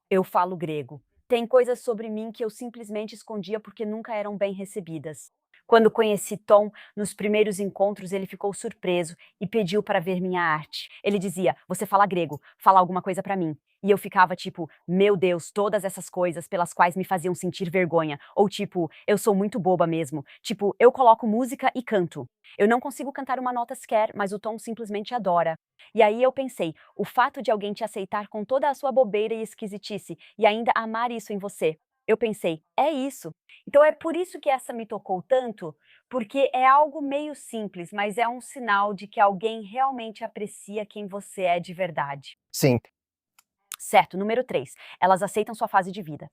Eu falo grego. Tem coisas sobre mim que eu simplesmente escondia porque nunca eram bem recebidas. Quando conheci Tom, nos primeiros encontros, ele ficou surpreso e pediu para ver minha arte. Ele dizia: "Você fala grego, fala alguma coisa para mim." E eu ficava tipo: "Meu Deus, todas essas coisas pelas quais me faziam sentir vergonha." Ou tipo: "Eu sou muito boba mesmo." Tipo, eu coloco música e canto. Eu não consigo cantar uma nota sequer, mas o Tom simplesmente adora. E aí eu pensei, o fato de alguém te aceitar com toda a sua bobeira e esquisitice e ainda amar isso em você. Eu pensei, é isso. Então é por isso que essa me tocou tanto, porque é algo meio simples, mas é um sinal de que alguém realmente aprecia quem você é de verdade. Sim, Certo, número 3. Elas aceitam sua fase de vida.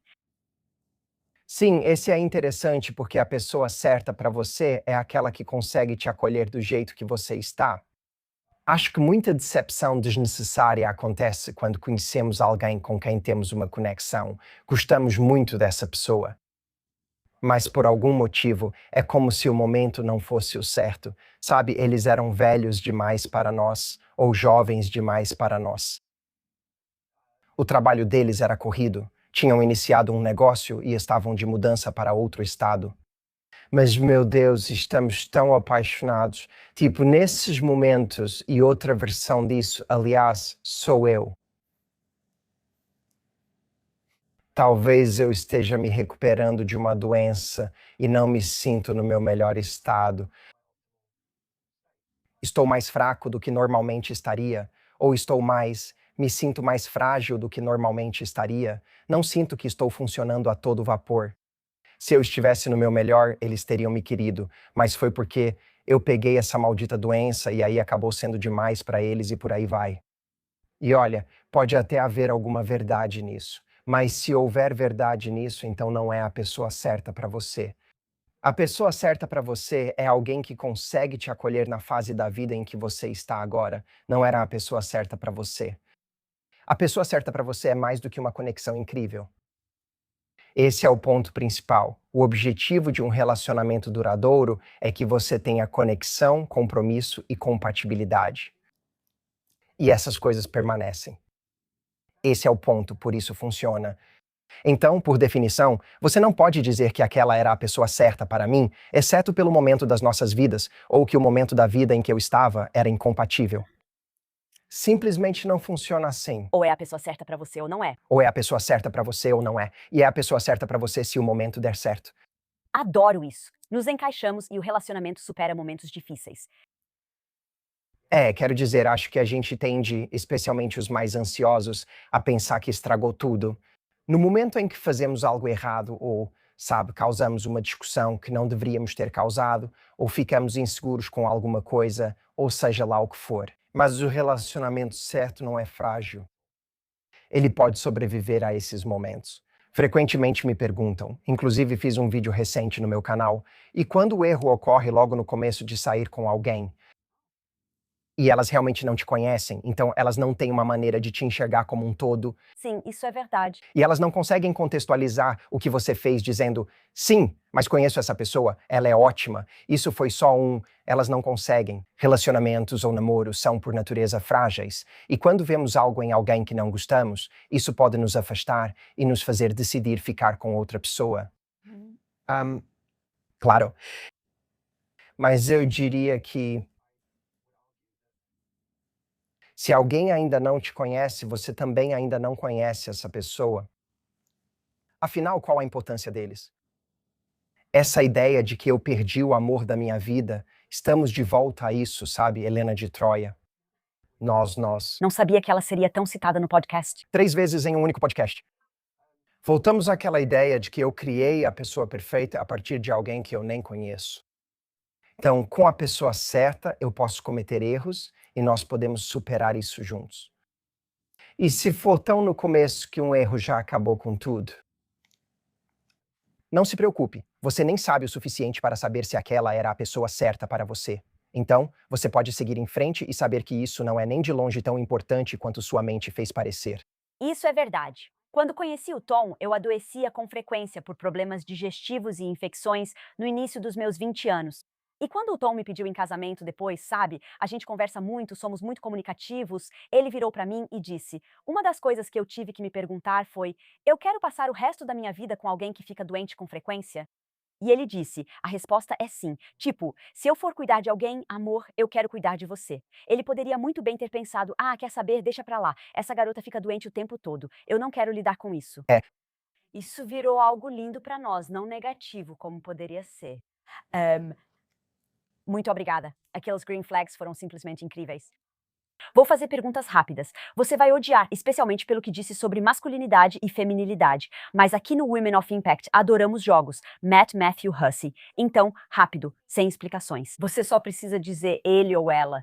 sim, esse é interessante porque a pessoa certa para você é aquela que consegue te acolher do jeito que você está. Acho que muita decepção desnecessária acontece quando conhecemos alguém com quem temos uma conexão. Gostamos muito dessa pessoa. Mas por algum motivo é como se o momento não fosse o certo. Sabe, eles eram velhos demais para nós, ou jovens demais para nós. O trabalho deles era corrido, tinham iniciado um negócio e estavam de mudança para outro estado. Mas, meu Deus, estamos tão apaixonados. Tipo, nesses momentos, e outra versão disso, aliás, sou eu. Talvez eu esteja me recuperando de uma doença e não me sinto no meu melhor estado. Estou mais fraco do que normalmente estaria? Ou me sinto mais frágil do que normalmente estaria? Não sinto que estou funcionando a todo vapor. Se eu estivesse no meu melhor, eles teriam me querido, mas foi porque eu peguei essa maldita doença e aí acabou sendo demais para eles e por aí vai. E olha, pode até haver alguma verdade nisso, mas se houver verdade nisso, então não é a pessoa certa para você. A pessoa certa para você é alguém que consegue te acolher na fase da vida em que você está agora. Não era a pessoa certa para você. A pessoa certa para você é mais do que uma conexão incrível. Esse é o ponto principal. O objetivo de um relacionamento duradouro é que você tenha conexão, compromisso e compatibilidade. E essas coisas permanecem. Esse é o ponto, por isso funciona. Então, por definição, você não pode dizer que aquela era a pessoa certa para mim, exceto pelo momento das nossas vidas, ou que o momento da vida em que eu estava era incompatível. Simplesmente não funciona assim. Ou é a pessoa certa pra você ou não é. Ou é a pessoa certa para você ou não é. E é a pessoa certa para você se o momento der certo. Adoro isso. Nos encaixamos e o relacionamento supera momentos difíceis. Quero dizer, acho que a gente tende, especialmente os mais ansiosos, a pensar que estragou tudo. No momento em que fazemos algo errado ou, sabe, causamos uma discussão que não deveríamos ter causado, ou ficamos inseguros com alguma coisa, ou seja lá o que for. Mas o relacionamento certo não é frágil. Ele pode sobreviver a esses momentos. Frequentemente me perguntam, inclusive fiz um vídeo recente no meu canal, e quando o erro ocorre logo no começo de sair com alguém, e elas realmente não te conhecem, então elas não têm uma maneira de te enxergar como um todo, Sim, isso é verdade. e elas não conseguem contextualizar o que você fez dizendo, sim, mas conheço essa pessoa, ela é ótima, isso foi só um. Elas não conseguem. Relacionamentos ou namoros são, por natureza, frágeis, e quando vemos algo em alguém que não gostamos, isso pode nos afastar e nos fazer decidir ficar com outra pessoa. Ahm, claro, mas eu diria que se alguém ainda não te conhece, você também ainda não conhece essa pessoa. Afinal, qual a importância deles? Essa ideia de que eu perdi o amor da minha vida, estamos de volta a isso, sabe, Helena de Troia? Nós. Não sabia que ela seria tão citada no podcast. 3 vezes em um único podcast. Voltamos àquela ideia de que eu criei a pessoa perfeita a partir de alguém que eu nem conheço. Então, com a pessoa certa, eu posso cometer erros e nós podemos superar isso juntos. E se for tão no começo que um erro já acabou com tudo? Não se preocupe, você nem sabe o suficiente para saber se aquela era a pessoa certa para você. Então, você pode seguir em frente e saber que isso não é nem de longe tão importante quanto sua mente fez parecer. Isso é verdade. Quando conheci o Tom, eu adoecia com frequência por problemas digestivos e infecções no início dos meus 20 anos. E quando o Tom me pediu em casamento depois, sabe, a gente conversa muito, somos muito comunicativos, ele virou pra mim e disse: "Uma das coisas que eu tive que me perguntar foi: eu quero passar o resto da minha vida com alguém que fica doente com frequência?" E ele disse: "A resposta é sim. Tipo, se eu for cuidar de alguém, amor, eu quero cuidar de você." Ele poderia muito bem ter pensado: "Ah, quer saber? Deixa pra lá. Essa garota fica doente o tempo todo. Eu não quero lidar com isso." É, Isso virou algo lindo pra nós, não negativo, como poderia ser. Ahn, Muito obrigada. Aqueles green flags foram simplesmente incríveis. Vou fazer perguntas rápidas. Você vai odiar, especialmente pelo que disse sobre masculinidade e feminilidade. Mas aqui no Women of Impact adoramos jogos. Matt Matthew Hussey. Então, rápido, sem explicações. Você só precisa dizer ele ou ela.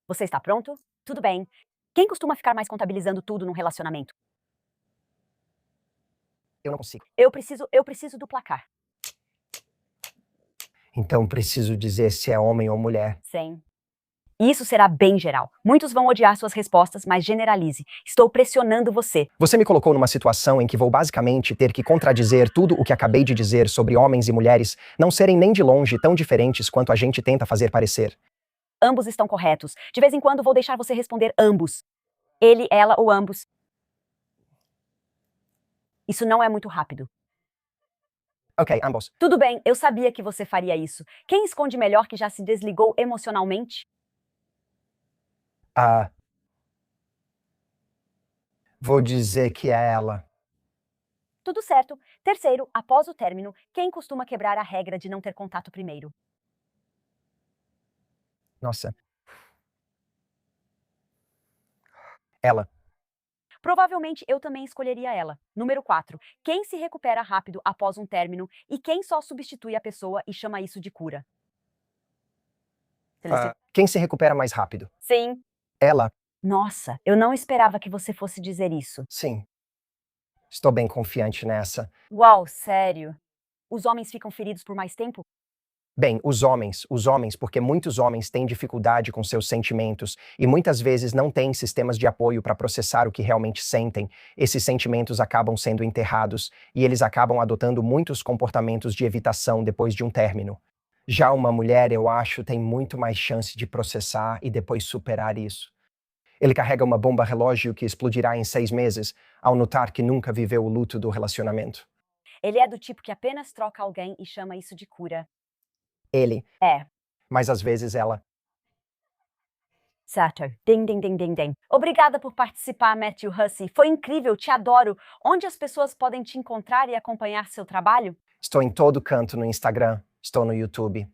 Você está pronto? Tudo bem. Quem costuma ficar mais contabilizando tudo num relacionamento? eu não consigo. Eu preciso do placar. Então preciso dizer se é homem ou mulher. Sim. Isso será bem geral. Muitos vão odiar suas respostas, mas generalize. Estou pressionando você. Você me colocou numa situação em que vou basicamente ter que contradizer tudo o que acabei de dizer sobre homens e mulheres não serem nem de longe tão diferentes quanto a gente tenta fazer parecer. Ambos estão corretos. De vez em quando vou deixar você responder ambos. Ele, ela ou ambos. Isso não é muito rápido. Ok, ambos. Tudo bem, eu sabia que você faria isso. Quem esconde melhor que já se desligou emocionalmente? Ah, vou dizer que é ela. Tudo certo. Terceiro, após o término, quem costuma quebrar a regra de não ter contato primeiro? Nossa. Ela. Provavelmente eu também escolheria ela. Número 4. Quem se recupera rápido após um término e quem só substitui a pessoa e chama isso de cura? Quem se recupera mais rápido? Sim. Ela. Nossa, eu não esperava que você fosse dizer isso. Sim. Estou bem confiante nessa. Uau, sério? Os homens ficam feridos por mais tempo? Bem, os homens, porque muitos homens têm dificuldade com seus sentimentos e muitas vezes não têm sistemas de apoio para processar o que realmente sentem. Esses sentimentos acabam sendo enterrados e eles acabam adotando muitos comportamentos de evitação depois de um término. Já uma mulher, eu acho, tem muito mais chance de processar e depois superar isso. Ele carrega uma bomba relógio que explodirá em 6 meses, ao notar que nunca viveu o luto do relacionamento. Ele é do tipo que apenas troca alguém e chama isso de cura. Ele, É, mas às vezes ela. certo. Ding, ding, ding, ding, ding. Obrigada por participar, Matthew Hussey. Foi incrível, te adoro. Onde as pessoas podem te encontrar e acompanhar seu trabalho? Estou em todo canto no Instagram, estou no YouTube.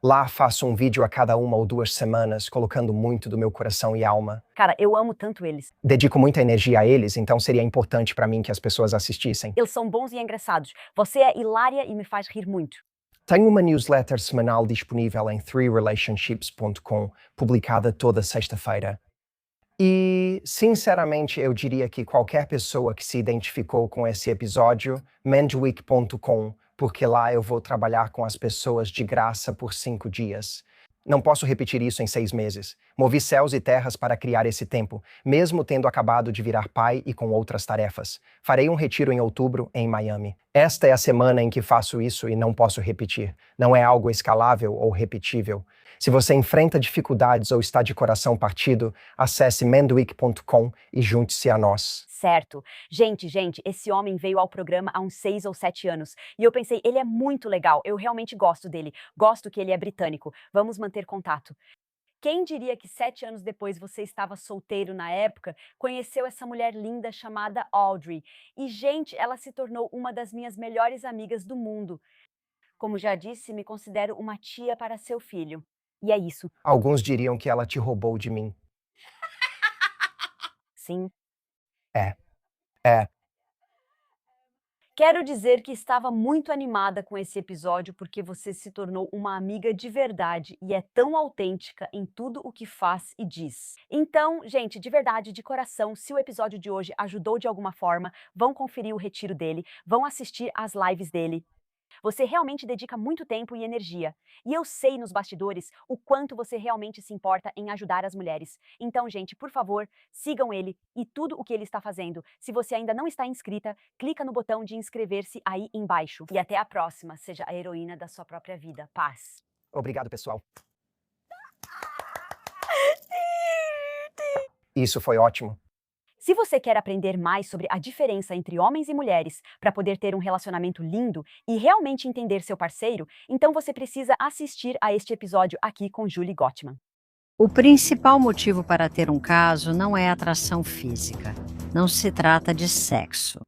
Lá faço um vídeo a cada 1 ou 2 semanas, colocando muito do meu coração e alma. Cara, eu amo tanto eles. Dedico muita energia a eles, então seria importante para mim que as pessoas assistissem. Eles são bons e engraçados. Você é hilária e me faz rir muito. Tenho uma newsletter semanal disponível em 3relationships.com, publicada toda sexta-feira. E, sinceramente, eu diria que qualquer pessoa que se identificou com esse episódio, mendweek.com, porque lá eu vou trabalhar com as pessoas de graça por 5 dias. Não posso repetir isso em 6 meses. Movi céus e terras para criar esse tempo, mesmo tendo acabado de virar pai e com outras tarefas. Farei um retiro em outubro, em Miami. Esta é a semana em que faço isso e não posso repetir. Não é algo escalável ou repetível. Se você enfrenta dificuldades ou está de coração partido, acesse mendweek.com e junte-se a nós. Certo. Gente, esse homem veio ao programa há uns 6 ou 7 anos. E eu pensei, ele é muito legal. Eu realmente gosto dele. Gosto que ele é britânico. Vamos manter contato. Quem diria que 7 anos depois você estava solteiro na época, conheceu essa mulher linda chamada Audrey. E, gente, ela se tornou uma das minhas melhores amigas do mundo. Como já disse, me considero uma tia para seu filho. E é isso. Alguns diriam que ela te roubou de mim. Sim. É. Quero dizer que estava muito animada com esse episódio porque você se tornou uma amiga de verdade e é tão autêntica em tudo o que faz e diz. Então, gente, de verdade, de coração, se o episódio de hoje ajudou de alguma forma, vão conferir o retiro dele, vão assistir às lives dele. Você realmente dedica muito tempo e energia. E eu sei nos bastidores o quanto você realmente se importa em ajudar as mulheres. Então, gente, por favor, sigam ele e tudo o que ele está fazendo. Se você ainda não está inscrita, clica no botão de inscrever-se aí embaixo. E até a próxima. Seja a heroína da sua própria vida. Paz. Obrigado, pessoal. Isso foi ótimo. Se você quer aprender mais sobre a diferença entre homens e mulheres para poder ter um relacionamento lindo e realmente entender seu parceiro, então você precisa assistir a este episódio aqui com Julie Gottman. O principal motivo para ter um caso não é atração física. Não se trata de sexo.